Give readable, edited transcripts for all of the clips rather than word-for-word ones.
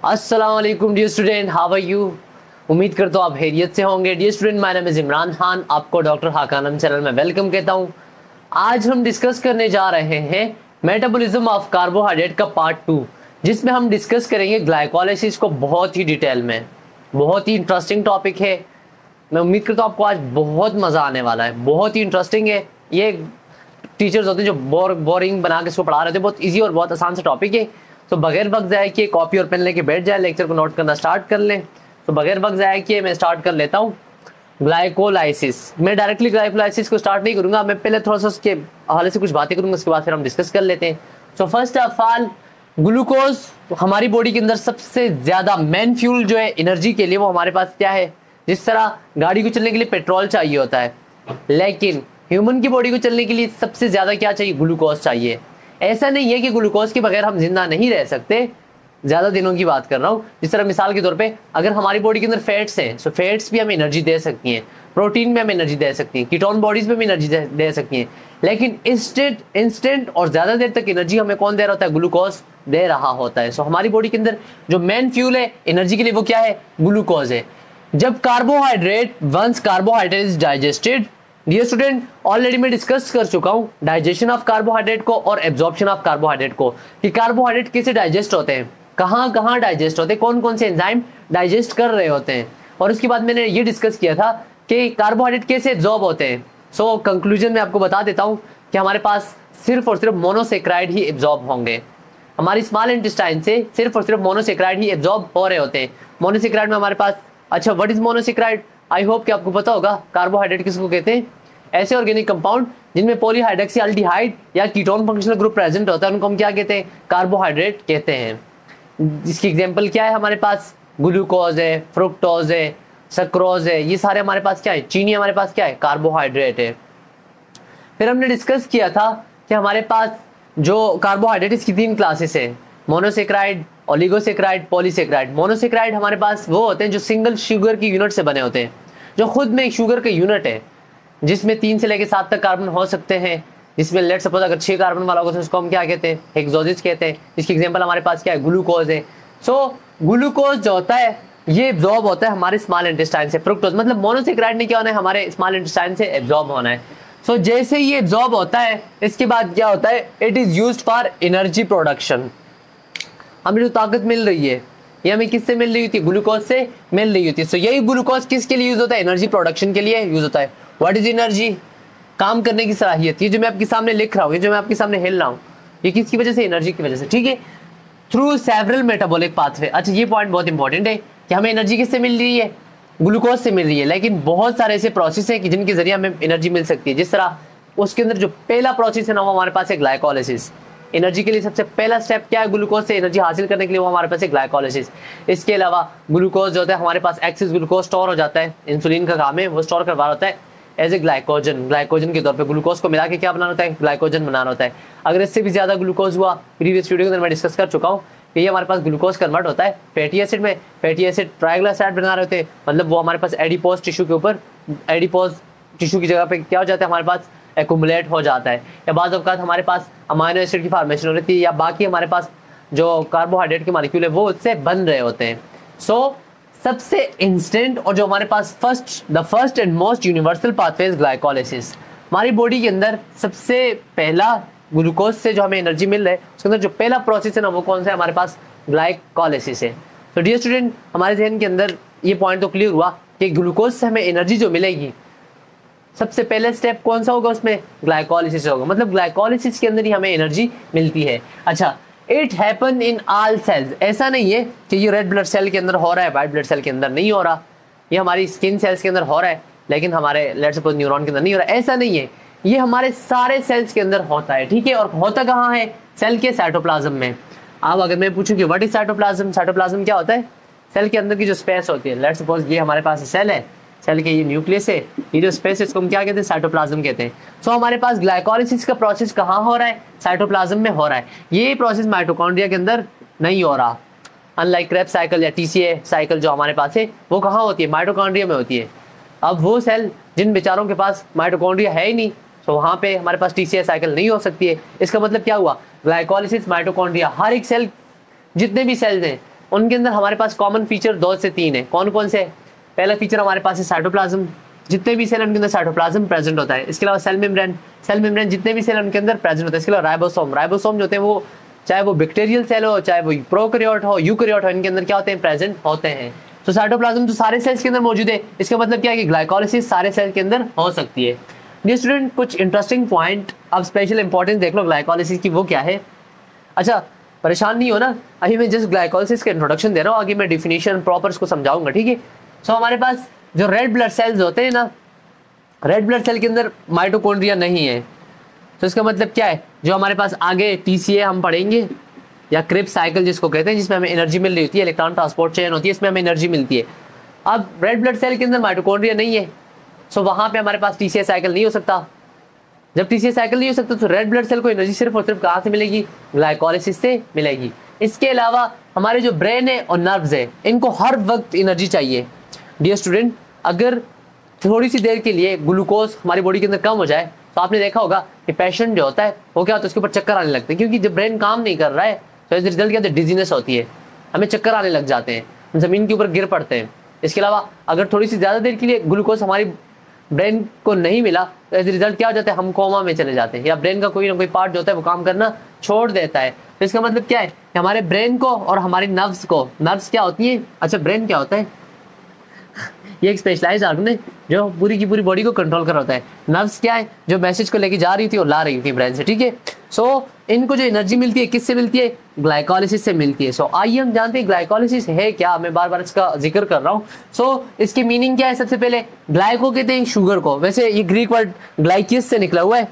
अस्सलाम वालेकुम dear student, how are you. उम्मीद करता हूँ आप खैरियत से होंगे। Dear student, my name is Imran Khan, आपको डॉक्टर हाकानम चैनल में वेलकम कहता हूँ। आज हम डिस्कस करने जा रहे हैं मेटाबॉलिज्म ऑफ कार्बोहाइड्रेट का पार्ट 2, जिसमें हम डिस्कस करेंगे ग्लाइकोलाइसिस को बहुत ही डिटेल में। बहुत ही इंटरेस्टिंग टॉपिक है। मैं उम्मीद करता हूँ आपको आज बहुत मज़ा आने वाला है। बहुत ही इंटरेस्टिंग है। ये टीचर्स होते हैं जो बोरिंग बना के इसको पढ़ा रहे थे। बहुत इजी और बहुत आसान सा टॉपिक है। तो बगैर वक्त ज़ाया किए कॉपी और पेन लेके बैठ जाए, लेक्चर को नोट करना स्टार्ट कर लें। तो बगैर वक्त ज़ाया किए मैं स्टार्ट कर लेता हूँ ग्लाइकोलाइसिस। मैं डायरेक्टली ग्लाइकोलाइसिस को स्टार्ट नहीं करूँगा, मैं पहले थोड़ा सा उसके हवाले से कुछ बातें करूँगा, उसके बाद फिर हम डिस्कस कर लेते हैं। So first of all, glucose हमारी बॉडी के अंदर सबसे ज़्यादा मेन फ्यूल जो है एनर्जी के लिए, वो हमारे पास क्या है। जिस तरह गाड़ी को चलने के लिए पेट्रोल चाहिए होता है, लेकिन ह्यूमन की बॉडी को चलने के लिए सबसे ज़्यादा क्या चाहिए, ग्लूकोज चाहिए। ऐसा नहीं है कि ग्लूकोज के बगैर हम जिंदा नहीं रह सकते, ज़्यादा दिनों की बात कर रहा हूँ। जिस तरह मिसाल के तौर पे अगर हमारी बॉडी के अंदर फैट्स हैं, तो फैट्स भी हमें एनर्जी दे सकती हैं, प्रोटीन में हमें एनर्जी दे सकती हैं, कीटोन बॉडीज में भी एनर्जी दे सकती हैं। लेकिन इंस्टेंट और ज़्यादा देर तक एनर्जी हमें कौन दे रहा होता है, ग्लूकोज दे रहा होता है। सो हमारी बॉडी के अंदर जो मेन फ्यूल है एनर्जी के लिए, वो क्या है, ग्लूकोज है। जब once carbohydrate is digested, dear student, already मैं डिस्कस कर चुका हूं डाइजेशन ऑफ कार्बोहाइड्रेट को और एब्जॉर्प्शन ऑफ कार्बोहाइड्रेट को, कि कार्बोहाइड्रेट कैसे डाइजेस्ट होते हैं, कहां कहां डाइजेस्ट होते हैं, कौन कौन से एंजाइम डाइजेस्ट कर रहे होते हैं। और उसके बाद मैंने ये डिस्कस किया था कि कार्बोहाइड्रेट कैसे एब्जॉर्ब होते हैं। सो कंक्लूजन में आपको बता देता हूं कि हमारे पास सिर्फ और सिर्फ मोनोसेक्राइड ही एब्जॉर्ब होंगे। हमारी स्मॉल इंटेस्टाइन से सिर्फ और सिर्फ मोनोसेक्राइड ही एब्जॉर्ब हो रहे होते हैं। मोनोसेक्राइड में हमारे पास, अच्छा what is monosaccharide, I hope कि आपको पता होगा। कार्बोहाइड्रेट किसको कहते हैं, ऐसे ऑर्गेनिक कंपाउंड जिनमें पॉलीहाइड्रोक्सीएल्डिहाइड या कीटोन फंक्शनल ग्रुप प्रेजेंट होता है, उनको हम क्या कहते हैं, कार्बोहाइड्रेट कहते हैं। इसकी एग्जांपल क्या है, हमारे पास ग्लूकोज है, फ्रुक्टोज है, सक्रोज है, ये सारे हमारे पास क्या है, चीनी हमारे पास क्या है, कार्बोहाइड्रेट है। फिर हमने डिस्कस किया था कि हमारे पास जो कार्बोहाइड्रेट इसकी 3 क्लासेस है, मोनोसेक्राइड, ओलिगोसेक्राइड, पॉलीसेक्राइड। मोनोसेक्राइड हमारे पास वो होते हैं जो सिंगल शुगर की यूनिट से बने होते हैं, जो खुद में एक शुगर का यूनिट है, जिसमें 3 से लेकर 7 तक कार्बन हो सकते हैं। जिसमें लेट सपोज अगर 6 कार्बन वाला होगा तो उसको हम क्या कहते हैं, हेक्सोसिस कहते हैं। इसकी एग्जांपल हमारे पास क्या है, ग्लूकोज है। सो ग्लूकोज जो होता है ये एब्जॉर्ब होता है हमारे स्मॉल इंटेस्टाइन से। फ्रुक्टोज मतलब मोनोसेक्राइड ने क्या होना है, हमारे स्मॉल इंटेस्टाइन से एब्जॉर्ब होना है। सो जैसे ये एब्जॉर्ब होता है, इसके बाद क्या होता है, it is used for energy production. हमें जो ताकत मिल रही है ये हमें किससे मिल रही होती है, ग्लूकोज से मिल रही होती है। सो यही ग्लूकोज किसके लिए यूज होता है, एनर्जी प्रोडक्शन के लिए यूज होता है। व्हाट इज एनर्जी, काम करने की सलाहियत। ये जो मैं आपके सामने लिख रहा हूँ, ये जो मैं आपके सामने हिल रहा हूँ, ये किसकी वजह से, एनर्जी की वजह से, ठीक है। Through several metabolic pathway. अच्छा ये पॉइंट बहुत इंपॉर्टेंट है कि हमें एनर्जी किससे मिल रही है, ग्लूकोज से मिल रही है। लेकिन बहुत सारे ऐसे प्रोसेस हैं कि जिनके जरिए हमें एनर्जी मिल सकती है। जिस तरह उसके अंदर जो पहला प्रोसेस है ना, वो हमारे पास है ग्लाइकोलाइसिस। एनर्जी के लिए सबसे पहला स्टेप क्या है, ग्लूकोज से एनर्जी हासिल करने के लिए, वो हमारे पास है ग्लाइकोलाइसिस। इसके अलावा ग्लूकोज जो होता है हमारे पास एक्सेस ग्लूकोज स्टोर हो जाता है, इंसुलिन का काम है वो स्टोर करवा होता है एज ए ग्लाइकोजन के तौर पे। ग्लूकोज को मिला के क्या बनाना होता है, ग्लाइकोजन बनाना होता है। अगर इससे भी ज्यादा ग्लूकोज हुआ, प्रीवियस वीडियो के अंदर मैं डिस्कस कर चुका हूँ कि ये हमारे पास ग्लूकोज कन्वर्ट होता है फैटी एसिड में। फैटी एसिड ट्राइग्लिसराइड बना रहे होते हैं, मतलब वो हमारे पास एडिपोज टिश्यू के ऊपर, एडिपोज टिश्यू की जगह पे क्या हो जाता है, हमारे पास एक्युमुलेट हो जाता है। या बाद औक़ात हमारे पास अमाइनो एसिड की फॉर्मेशन हो रही थी, या बाकी हमारे पास जो कार्बोहाइड्रेट के मॉलिक्यूल है वो उससे बन रहे होते हैं। सो सबसे इंस्टेंट और जो हमारे पास the first and most universal pathway is glycolysis. हमारी बॉडी के अंदर सबसे पहला ग्लूकोज से जो हमें एनर्जी मिल रहा है, उसके अंदर जो पहला प्रोसेस है ना, वो कौन सा है, हमारे पास ग्लाइकोलाइसिस है। तो डियर स्टूडेंट, हमारे जहन के अंदर ये पॉइंट तो क्लियर हुआ कि ग्लूकोज से हमें एनर्जी जो मिलेगी, सबसे पहले स्टेप कौन सा होगा, उसमें ग्लाइकोलाइसिस होगा। मतलब ग्लाइकोलाइसिस के अंदर ही हमें एनर्जी मिलती है। अच्छा, it happen in all cells. ऐसा नहीं है कि ये रेड ब्लड सेल के अंदर हो रहा है, वाइट ब्लड सेल के अंदर नहीं हो रहा, ये हमारी स्किन सेल्स के अंदर हो रहा है, लेकिन हमारे लेट्स सपोज न्यूरॉन के अंदर नहीं हो रहा है। ऐसा नहीं है, ये हमारे सारे सेल्स के अंदर होता है, ठीक है। और होता कहाँ है, सेल के साइटोप्लाज्म में। अब अगर मैं पूछूं कि व्हाट इज साइटोप्लाज्म, साइटोप्लाज्म क्या होता है, सेल के अंदर की जो स्पेस होती है। लेट्स सपोज ये हमारे पास सेल है, सेल के ये न्यूक्लियस है, ये जो स्पेस है इसको हम क्या कहते हैं, साइटोप्लाज्म कहते हैं। सो हमारे पास ग्लाइकोलाइसिस का प्रोसेस कहाँ हो रहा है, साइटोप्लाज्म में हो रहा है। ये प्रोसेस माइटोकॉन्ड्रिया के अंदर नहीं हो रहा। अनलाइक क्रेब्स साइकिल या टीसीए साइकिल जो हमारे पास है, वो कहाँ होती है, माइटोकॉन्ड्रिया में होती है। अब वो सेल जिन बेचारों के पास माइटोकॉन्ड्रिया है ही नहीं, तो वहाँ पे हमारे पास टीसीए साइकिल नहीं हो सकती है। इसका मतलब क्या हुआ, ग्लाइकोलाइसिस माइटोकॉन्ड्रिया, हर एक सेल, जितने भी सेल्स हैं उनके अंदर हमारे पास कॉमन फीचर 2 से 3 है। कौन कौन से? पहला फीचर हमारे पास है साइटोप्लाज्म, जितने भी सेल उनके अंदर साइटोप्लाज्म प्रेजेंट होता है। इसके अलावा सेल मेम्ब्रेन जितने भी सेल उनके अंदर प्रेजेंट होता है। इसके अलावा राइबोसोम जो होते हैं वो चाहे वो बैक्टीरियल सेल हो, चाहे वो प्रोकैरियोट हो, यूकैरियोट हो, इनके अंदर क्या होते हैं? प्रेजेंट होते हैं। तो साइटोप्लाज्म तो सारे सेल्स के अंदर मौजूद है। इसका मतलब क्या है कि ग्लाइकोलाइसिस सारे सेल के अंदर हो सकती है। डियर स्टूडेंट, कुछ इंटरेस्टिंग पॉइंट अब स्पेशल इंपॉर्टेंस देख लो ग्लाइकोलाइसिस की, वो क्या है? अच्छा, परेशान नहीं हो ना, अभी मैं जस्ट ग्लाइकोलाइसिस का इंट्रोडक्शन दे रहा हूँ, आगे मैं डिफिनीशन प्रॉपर इसको समझाऊंगा, ठीक है। सो हमारे पास जो रेड ब्लड सेल्स होते हैं ना, रेड ब्लड सेल के अंदर माइटोकॉन्ड्रिया नहीं है। तो इसका मतलब क्या है? जो हमारे पास आगे TCA हम पढ़ेंगे या क्रिब्स साइकिल जिसको कहते हैं, जिसमें हमें एनर्जी मिल रही होती है, इलेक्ट्रॉन ट्रांसपोर्ट चेन होती है, इसमें हमें एनर्जी मिलती है। अब रेड ब्लड सेल के अंदर माइटोकॉन्ड्रिया नहीं है, सो वहाँ पे हमारे पास TCA साइकिल नहीं हो सकता। जब TCA साइकिल नहीं हो सकता तो रेड ब्लड सेल को एनर्जी सिर्फ और सिर्फ कहाँ से मिलेगी? ग्लाइकोलाइसिस से मिलेगी। इसके अलावा हमारे जो ब्रेन है और नर्व्स है, इनको हर वक्त एनर्जी चाहिए। डियर स्टूडेंट, अगर थोड़ी सी देर के लिए ग्लूकोज हमारी बॉडी के अंदर कम हो जाए तो आपने देखा होगा कि पेशेंट जो होता है वो क्या होता है? उसके ऊपर चक्कर आने लगते हैं, क्योंकि जब ब्रेन काम नहीं कर रहा है तो इस रिजल्ट क्या होता है? डिजीनेस होती है, हमें चक्कर आने लग जाते हैं, हम जमीन के ऊपर गिर पड़ते हैं। इसके अलावा अगर थोड़ी सी ज़्यादा देर के लिए ग्लूकोज हमारी ब्रेन को नहीं मिला तो एज रिजल्ट क्या हो जाता है? हम कोमा में चले जाते हैं, या ब्रेन का कोई ना कोई पार्ट जो होता है वो काम करना छोड़ देता है। तो इसका मतलब क्या है कि हमारे ब्रेन को और हमारी नर्व्स को, नर्व्स क्या होती है? अच्छा, ब्रेन क्या होता है? ये एक स्पेशलाइज ऑर्गन है जो पूरी की पूरी बॉडी को कंट्रोल कर रहा होता है। नर्व्स क्या है? जो मैसेज को लेके जा रही थी और ला रही थी ब्रेन से, ठीक है। सो इनको जो एनर्जी मिलती है किससे मिलती है? ग्लाइकोलाइसिस से मिलती है। सो आइए हम जानते हैं ग्लाइकोलाइसिस है क्या। मैं बार बार इसका जिक्र कर रहा हूँ। सो इसकी मीनिंग क्या है? सबसे पहले ग्लाइको कहते हैं शुगर को। वैसे ये ग्रीक वर्ड ग्लाइकिस से निकला हुआ है,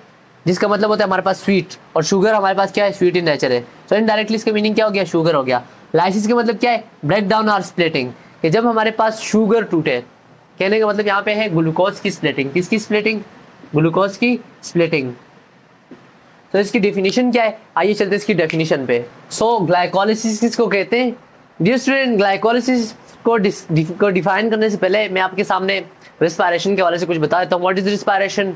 जिसका मतलब होता है हमारे पास स्वीट, और शुगर हमारे पास क्या है? स्वीट इन नेचर है। सो इनडायरेक्टली इसका मीनिंग क्या हो गया? शुगर हो गया। लाइसिस का मतलब क्या है? ब्रेक डाउन और स्प्लिटिंग, कि जब हमारे पास शुगर टूटे, कहने का मतलब यहाँ पे है ग्लूकोज की स्प्लिटिंग। किसकी स्प्लिटिंग? ग्लूकोज की स्प्लिटिंग। तो इसकी डेफिनेशन क्या है? आइए चलते हैं इसकी डेफिनेशन पे। सो ग्लाइकोलाइसिस किसको कहते हैं? डियर स्टूडेंट, ग्लाइकोलाइसिस को डिफाइन करने से पहले मैं आपके सामने रिस्पायरेशन के हवाले से कुछ बता देता हूँ। What is respiration?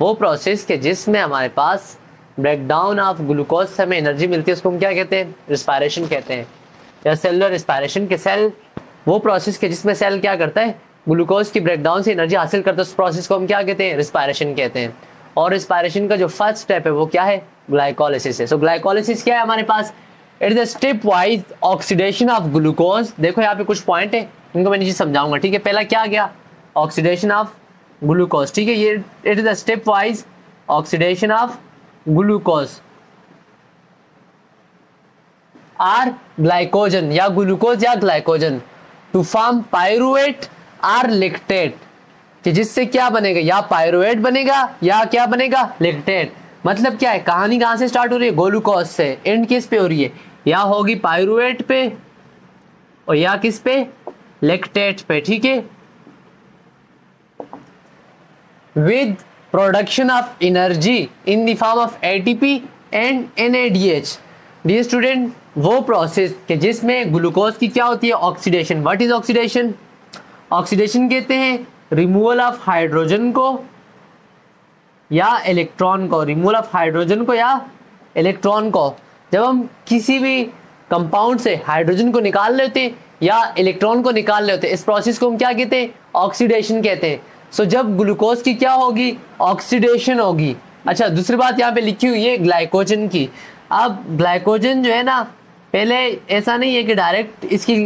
वो प्रोसेस के जिसमें हमारे पास ब्रेकडाउन ऑफ ग्लूकोज से हमें एनर्जी मिलती है, उसको हम क्या कहते हैं? रिस्पायरेशन कहते हैं, या सेलुलर रिस्पायरेशन के सेल, वो प्रोसेस के जिसमें सेल क्या करता है? ग्लूकोज की ब्रेकडाउन से एनर्जी हासिल करता है, उस प्रोसेस को हम क्या कहते हैं? रिस्पायरेशन कहते हैं। और रिस्पायरेशन का जो फर्स्ट स्टेप है वो क्या है? ग्लाइकोलाइसिस है। सो ग्लाइकोलाइसिस क्या है हमारे पास? It is a step wise oxidation of glucose. देखो यहाँ पे कुछ पॉइंट है, इनको मैं नीचे समझाऊंगा, ठीक है। पहला क्या गया? ऑक्सीडेशन ऑफ ग्लूकोज, ठीक है। ये it is a step wise oxidation of glucose or glycogen, या ग्लूकोज या glycogen, to form pyruvate or lactate, कि जिससे क्या बनेगा? या पाइरुवेट बनेगा या क्या बनेगा? लेक्टेट। मतलब क्या है? कहानी कहां से स्टार्ट हो रही है? ग्लूकोज से। एंड किस पे हो रही है? या होगी पाइरुवेट पे और या किस पे? लेक्टेट पे, ठीक है। With production of energy in the form of ATP and NADH। Dear student, वो प्रोसेस के जिसमें ग्लूकोज की क्या होती है? Oxidation. What is oxidation? Oxidation कहते हैं रिमूवल ऑफ हाइड्रोजन को या इलेक्ट्रॉन को, रिमूवल ऑफ हाइड्रोजन को या इलेक्ट्रॉन को। जब हम किसी भी कंपाउंड से हाइड्रोजन को निकाल लेते हैं या इलेक्ट्रॉन को निकाल लेते हैं, इस प्रोसेस को हम क्या कहते हैं? ऑक्सीडेशन कहते हैं। सो जब ग्लूकोज की क्या होगी? ऑक्सीडेशन होगी। अच्छा, दूसरी बात यहाँ पे लिखी हुई है ग्लाइकोजन की। अब ग्लाइकोजन जो है ना, पहले ऐसा नहीं है कि डायरेक्ट इसकी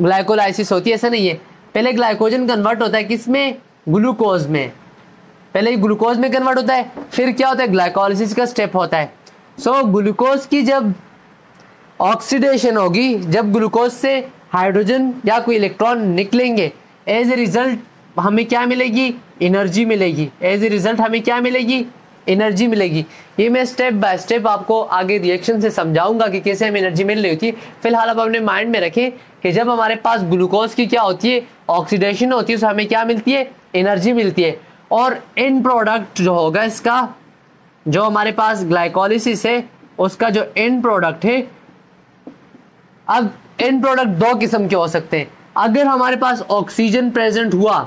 ग्लाइकोलाइसिस होती है, ऐसा नहीं है। पहले ग्लाइकोजन कन्वर्ट होता है किसमें? ग्लूकोज में। पहले ग्लूकोज में कन्वर्ट होता है, फिर क्या होता है? ग्लाइकोलाइसिस का स्टेप होता है। सो ग्लूकोज की जब ऑक्सीडेशन होगी, जब ग्लूकोज से हाइड्रोजन या कोई इलेक्ट्रॉन निकलेंगे, एज ए रिजल्ट हमें क्या मिलेगी? एनर्जी मिलेगी। एज ए रिजल्ट हमें क्या मिलेगी? एनर्जी मिलेगी। ये मैं स्टेप बाय स्टेप आपको आगे रिएक्शन से समझाऊंगा कि कैसे हमें एनर्जी मिल रही होती है। फिलहाल आप अपने माइंड में रखें कि जब हमारे पास ग्लूकोज की क्या होती है? ऑक्सीडेशन होती है, तो हमें क्या मिलती है? एनर्जी मिलती है। और एंड प्रोडक्ट जो होगा इसका, जो हमारे पास ग्लाइकोलाइसिस है उसका जो एंड प्रोडक्ट है, अब एंड प्रोडक्ट दो किस्म के हो सकते हैं। अगर हमारे पास ऑक्सीजन प्रेजेंट हुआ,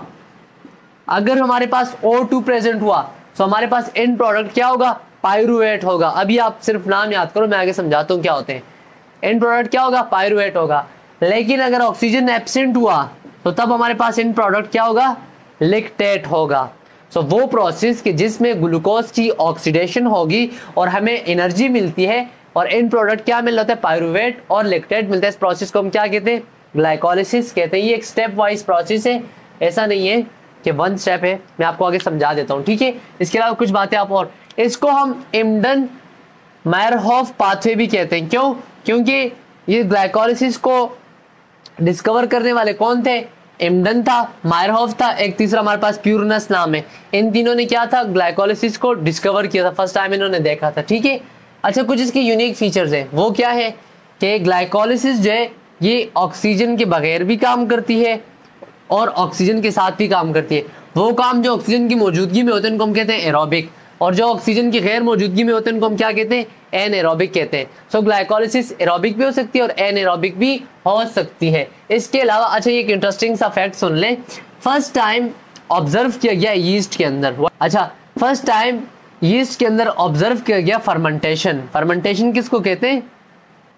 अगर हमारे पास O2 प्रेजेंट हुआ, तो हमारे पास एंड प्रोडक्ट क्या होगा? पाइरुवेट होगा। अभी आप सिर्फ नाम याद करो, मैं आगे समझाता हूँ क्या होते हैं। एंड प्रोडक्ट क्या होगा? पाइरुवेट होगा। लेकिन अगर ऑक्सीजन एब्सेंट हुआ तो तब हमारे पास इन प्रोडक्ट क्या होगा, लैक्टेट होगा। सो वो प्रोसेस कि जिसमें ग्लूकोज की ऑक्सीडेशन होगी और हमें एनर्जी मिलती है और इन प्रोडक्ट क्या मिल रहा है, पायरुवेट और लैक्टेट मिलता है। इस प्रोसेस को हम क्या कहते हैं, ग्लाइकोलिसिस कहते हैं। ये एक स्टेप वाइज प्रोसेस है, ऐसा नहीं है कि वन स्टेप है। मैं आपको आगे समझा देता हूँ, ठीक है। इसके अलावा कुछ बातें आप और, इसको हम एम्डन मायरहोफ पाथवे भी कहते हैं। क्यों? क्योंकि ये ग्लाइकोलिसिस को डिस्कवर करने वाले कौन थे, एम्डन था, मायरहोफ था, एक तीसरा हमारे पास प्यूरनस नाम है। इन तीनों ने क्या था, ग्लाइकोलिसिस को डिस्कवर किया था, फर्स्ट टाइम इन्होंने देखा था, ठीक है। अच्छा, कुछ इसके यूनिक फीचर्स हैं, वो क्या है कि ग्लाइकोलिसिस जो है ये ऑक्सीजन के बगैर भी काम करती है और ऑक्सीजन के साथ भी काम करती है। वो काम जो ऑक्सीजन की मौजूदगी में होते हैं उनको हम कहते हैं एरोबिक, और जो ऑक्सीजन की गैर मौजूदगी में होते हैं उनको हम क्या कहते हैं, एनएरोबिक कहते हैं। सो ग्लाइकोलिसिस एरोबिक भी हो सकती है और एनएरोबिक भी हो सकती है। इसके अलावा अच्छा, ये एक इंटरेस्टिंग सा फैक्ट सुन लें, फर्स्ट टाइम ऑब्जर्व किया गया यीस्ट के अंदर। अच्छा, फर्स्ट टाइम यीस्ट के अंदर ऑब्जर्व किया गया फर्मेंटेशन। फर्मेंटेशन किसको कहते हैं,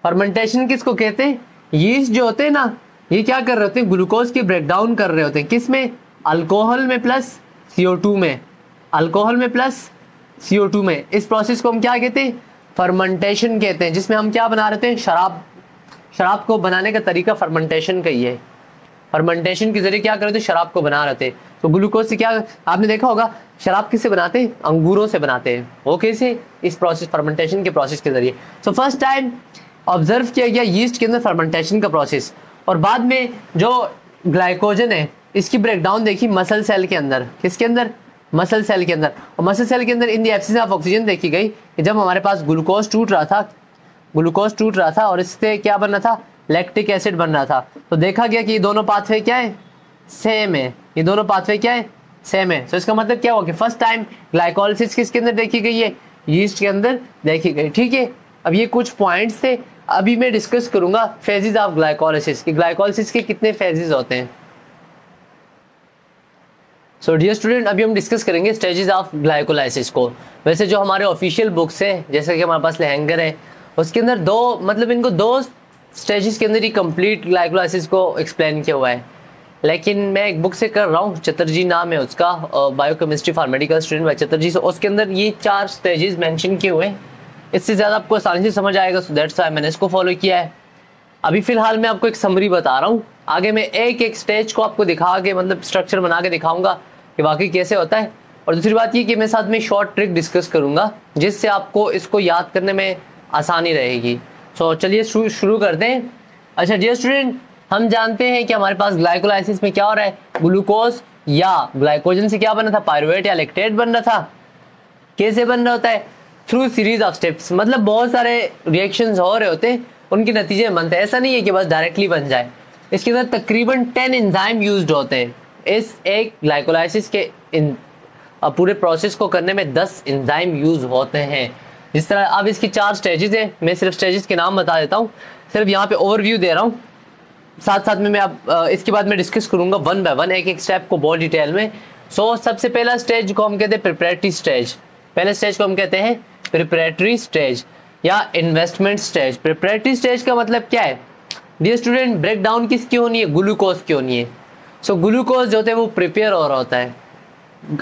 फर्मेंटेशन किसको कहते हैं, यीस्ट जो होते हैं ना, ये क्या कर रहे होते हैं, ग्लूकोज की ब्रेकडाउन कर रहे होते हैं। किस में, अल्कोहल में प्लस CO2 में, अल्कोहल में प्लस CO2 में। इस प्रोसेस को हम क्या कहते हैं, फर्मेंटेशन कहते हैं, जिसमें हम क्या बना रहे थे, शराब। शराब को बनाने का तरीका फर्मेंटेशन का ही है। फर्मेंटेशन के जरिए क्या कर रहे थे, शराब को बना रहे थे। तो ग्लूकोज से क्या, आपने देखा होगा शराब किससे बनाते हैं, अंगूरों से बनाते हैं। वो कैसे, इस प्रोसेस, फर्मेंटेशन के प्रोसेस के जरिए। सो फर्स्ट टाइम ऑब्जर्व किया गया यीस्ट के अंदर फर्मेंटेशन का प्रोसेस। और बाद में जो ग्लाइकोजन है इसकी ब्रेकडाउन देखी मसल सेल के अंदर। किसके अंदर, मसल सेल के अंदर। और मसल सेल के अंदर in the absence of oxygen देखी गई कि जब हमारे पास ग्लूकोज टूट रहा था और इससे क्या बन रहा था, लैक्टिक एसिड बन रहा था। तो देखा गया कि ये दोनों पाथवे क्या है, सेम है। ये दोनों पाथवे क्या है, सेम है। तो इसका मतलब क्या हुआ कि फर्स्ट टाइम ग्लाइकोलिसिस किसके अंदर देखी गई है, यीस्ट के अंदर देखी गई, ठीक है। अब ये कुछ पॉइंट्स थे, अभी मैं डिस्कस करूंगा फेजेस ऑफ ग्लाइकोलिसिस कि ग्लाइकोलिसिस के कितने फेजेस होते हैं। सो डियर स्टूडेंट, अभी हम डिस्कस करेंगे स्टेजेस ऑफ ग्लाइकोलाइसिस को। वैसे जो हमारे ऑफिशियल बुक्स हैं, जैसे कि हमारे पास लहंगर है, उसके अंदर दो, मतलब इनको दो स्टेजेस के अंदर ही कंप्लीट ग्लाइकोलाइसिस को एक्सप्लेन किया हुआ है। लेकिन मैं एक बुक से कर रहा हूँ, चतुर्जी नाम है उसका, biochemistry for medical student by Chatterjee. So उसके अंदर ये 4 स्टेजेस मेंशन किए हुए हैं। इससे ज़्यादा आपको आसानी से समझ आएगा, सो दैट्स व्हाई मैंने इसको फॉलो किया है। अभी फिलहाल मैं आपको एक समरी बता रहा हूँ, आगे मैं एक एक स्टेज को आपको दिखा के, मतलब स्ट्रक्चर बना के दिखाऊंगा कि वाकई कैसे होता है। और दूसरी बात ये कि मैं साथ में शॉर्ट ट्रिक डिस्कस करूंगा जिससे आपको इसको याद करने में आसानी रहेगी। सो चलिए शुरू करते हैं। अच्छा डियर स्टूडेंट, हम जानते हैं कि हमारे पास ग्लाइकोलाइसिस में क्या हो रहा है, ग्लूकोज या ग्लाइकोजन से क्या बना था, पायरुवेट या लैक्टेट बन रहा था। कैसे बन रहा होता है, थ्रू सीरीज ऑफ स्टेप्स, मतलब बहुत सारे रिएक्शंस हो रहे होते हैं, उनके नतीजे में बनते हैं। ऐसा नहीं है कि बस डायरेक्टली बन जाए। इसके अंदर तकरीबन 10 एंजाइम यूज्ड होते हैं। इस एक ग्लाइकोलाइसिस के पूरे प्रोसेस को करने में 10 एंजाइम यूज होते हैं। जिस तरह अब इसकी 4 स्टेजेस हैं, मैं सिर्फ स्टेजेस के नाम बता देता हूँ, सिर्फ यहाँ पे ओवरव्यू दे रहा हूँ, साथ साथ में मैं अब इसके बाद मैं डिस्कस करूँगा वन बाय वन, एक एक स्टेप को बहुत डिटेल में। सो सबसे पहला स्टेज को हम कहते हैं प्रिपरेटरी स्टेज। पहले स्टेज को हम कहते हैं प्रिपरेटरी स्टेज या इन्वेस्टमेंट स्टेज। प्रिपरेटरी स्टेज का मतलब क्या है डियर स्टूडेंट, ब्रेक डाउन किसकी होनी है, ग्लूकोज की होनी है। सो ग्लूकोज जो होता है वो प्रिपेयर हो रहा होता है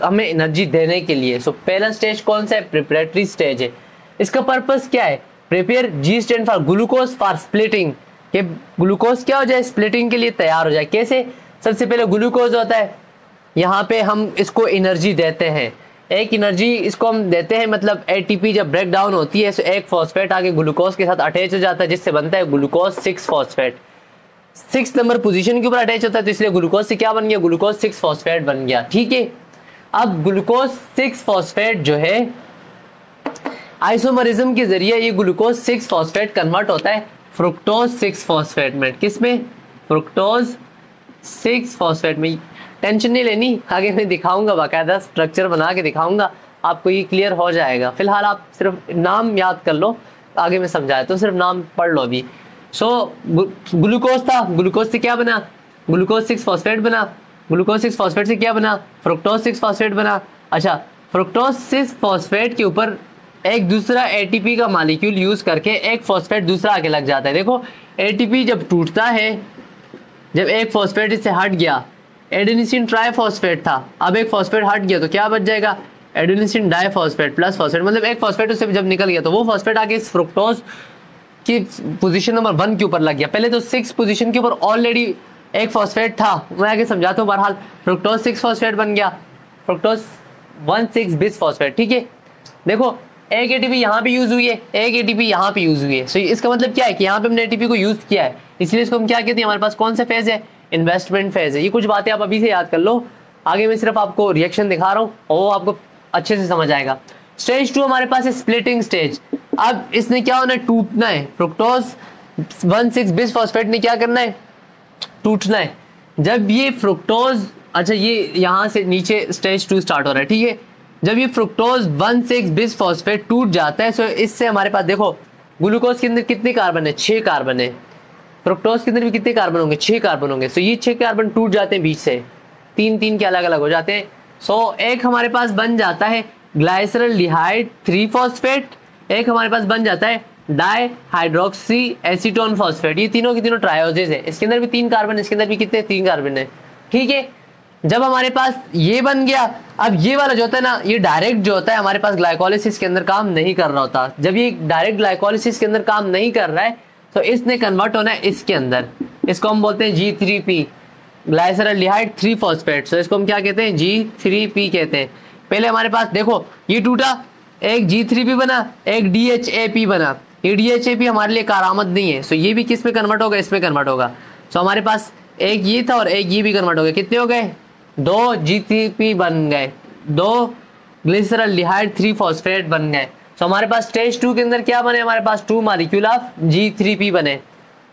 हमें एनर्जी देने के लिए। सो पहला स्टेज कौन सा है, प्रिपरेटरी स्टेज है। इसका पर्पस क्या है, prepare, G stand for glucose for splitting, कि ग्लूकोज क्या हो जाए, स्प्लिटिंग के लिए तैयार हो जाए। कैसे, सबसे पहले ग्लूकोज होता है, यहाँ पे हम इसको एनर्जी देते हैं, एक एनर्जी इसको हम देते हैं, मतलब एटीपी जब ब्रेक डाउन होती है तो एक फॉस्फेट आगे ग्लूकोज के साथ अटैच हो जाता है, जिससे बनता है ग्लूकोज 6 फॉस्फेट। 6 नंबर पोजीशन के ऊपर अटैच होता है, तो इसलिए ग्लूकोज से क्या बन गया, ग्लूकोज 6 फॉस्फेट बन गया, ठीक है। अब ग्लूकोज 6 फॉस्फेट जो है आइसोमरिज्म के जरिए ये ग्लूकोज 6 फॉस्फेट कन्वर्ट होता है फ्रुक्टोज 6 फॉस्फेट में। किसमें, फ्रुक्टोज 6 फॉस्फेट में। टेंशन नहीं लेनी, आगे मैं दिखाऊंगा, बाकायदा स्ट्रक्चर बना के दिखाऊंगा, आपको ये क्लियर हो जाएगा। फिलहाल आप सिर्फ नाम याद कर लो, आगे मैं समझाया तो सिर्फ नाम पढ़ लो अभी। सो ग्लूकोज था, ग्लूकोज से क्या बना, ग्लूकोज 6 फॉस्फेट बना, ग्लूकोज 6 फॉस्फेट से क्या बना, फ्रुक्टोज 6 फॉस्फेट बना। अच्छा, फ्रुक्टोज 6 फॉस्फेट के ऊपर एक दूसरा एटीपी का मॉलिक्यूल यूज करके एक फॉस्फेट दूसरा आगे लग जाता है। देखो एटीपी जब टूटता है, जब एक फॉस्फेट इससे हट गया, एडेनिसिन ट्राइफॉस्फेट था, अब एक फॉस्फेट हट गया तो क्या बच जाएगा, एडेनिसिन डाइफॉस्फेट प्लस फॉस्फेट, मतलब एक फॉस्फेट उससे जब निकल गया तो वो फॉस्फेट आगे इस फ्रुक्टोज की पोजीशन नंबर 1 के ऊपर लग गया। पहले तो 6 पोजीशन के ऊपर ऑलरेडी एक फॉस्फेट था, मैं आगे समझाता हूँ। बहरहाल फ्रुक्टोज 6 फॉस्फेट बन गया, फ्रुक्टोज 1,6 बिस फॉस्फेट, ठीक है। देखो एक एटीपी यहाँ पे यूज हुई है, एक एटीपी यहाँ पे यूज हुई है। सो इसका मतलब क्या है कि यहाँ पे हमने एटीपी को यूज किया है, इसलिए इसको हम क्या कहते हैं, हमारे पास कौन सा फेज है, इन्वेस्टमेंट फेज है। ये कुछ बातें आप अभी से याद कर लो, आगे मैं सिर्फ आपको रिएक्शन दिखा रहा हूँ और वो आपको अच्छे से समझ आएगा। स्टेज 2 हमारे पास है स्प्लिटिंग स्टेज। अब इसने क्या होना है, टूटना है। फ्रुक्टोज 1,6 बिस फॉस्फेट ने क्या करना है, टूटना है। जब ये फ्रुक्टोज, अच्छा ये यहाँ से नीचे स्टेज 2 स्टार्ट हो रहा है, ठीक है। जब ये फ्रुक्टोज 1,6 बिस फॉस्फेट टूट जाता है, सो इससे हमारे पास देखो ग्लूकोज के अंदर कितने कार्बन है, 6 कार्बन है। फ्रुक्टोज के अंदर भी कितने कार्बन होंगे, 6 कार्बन होंगे। सो ये 6 कार्बन टूट जाते हैं बीच से, 3 के अलग अलग हो जाते हैं। सो एक हमारे पास बन जाता है ग्लाइसरल्डिहाइड 3 फॉस्फेट, एक हमारे पास बन जाता है डाई हाइड्रोक्सी एसीटोन फॉस्फेट। ये तीनों की तीनों ट्रायोजेज है, इसके अंदर भी 3 कार्बन, इसके अंदर भी कितने, 3 कार्बन है, ठीक है। जब हमारे पास ये बन गया, अब ये वाला जो होता है ना, ये डायरेक्ट जो होता है हमारे पास ग्लाइकोलिसिस के अंदर काम नहीं कर रहा होता। जब ये डायरेक्ट ग्लाइकोलिसिस के अंदर काम नहीं कर रहा है तो इसने कन्वर्ट होना है इसके अंदर, इसको हम बोलते हैं G3P, ग्लाइसरल्डिहाइड 3 फॉस्फेट। सो इसको हम क्या कहते हैं, G3P कहते हैं। पहले हमारे पास देखो ये टूटा, एक G3P बना, एक DHAP बना। ये DHAP हमारे लिए कारामद नहीं है, सो ये भी किस में कन्वर्ट होगा, इसमें कन्वर्ट होगा। सो हमारे पास एक ये था और एक ये भी कन्वर्ट हो गया, कितने हो गए, 2 G3P बन गए, 2 ग्लिसरल्डिहाइड 3 फॉस्फेट बन गए। सो हमारे पास स्टेज 2 के अंदर क्या बने, हमारे पास 2 मॉलिक्यूल ऑफ G3P बने।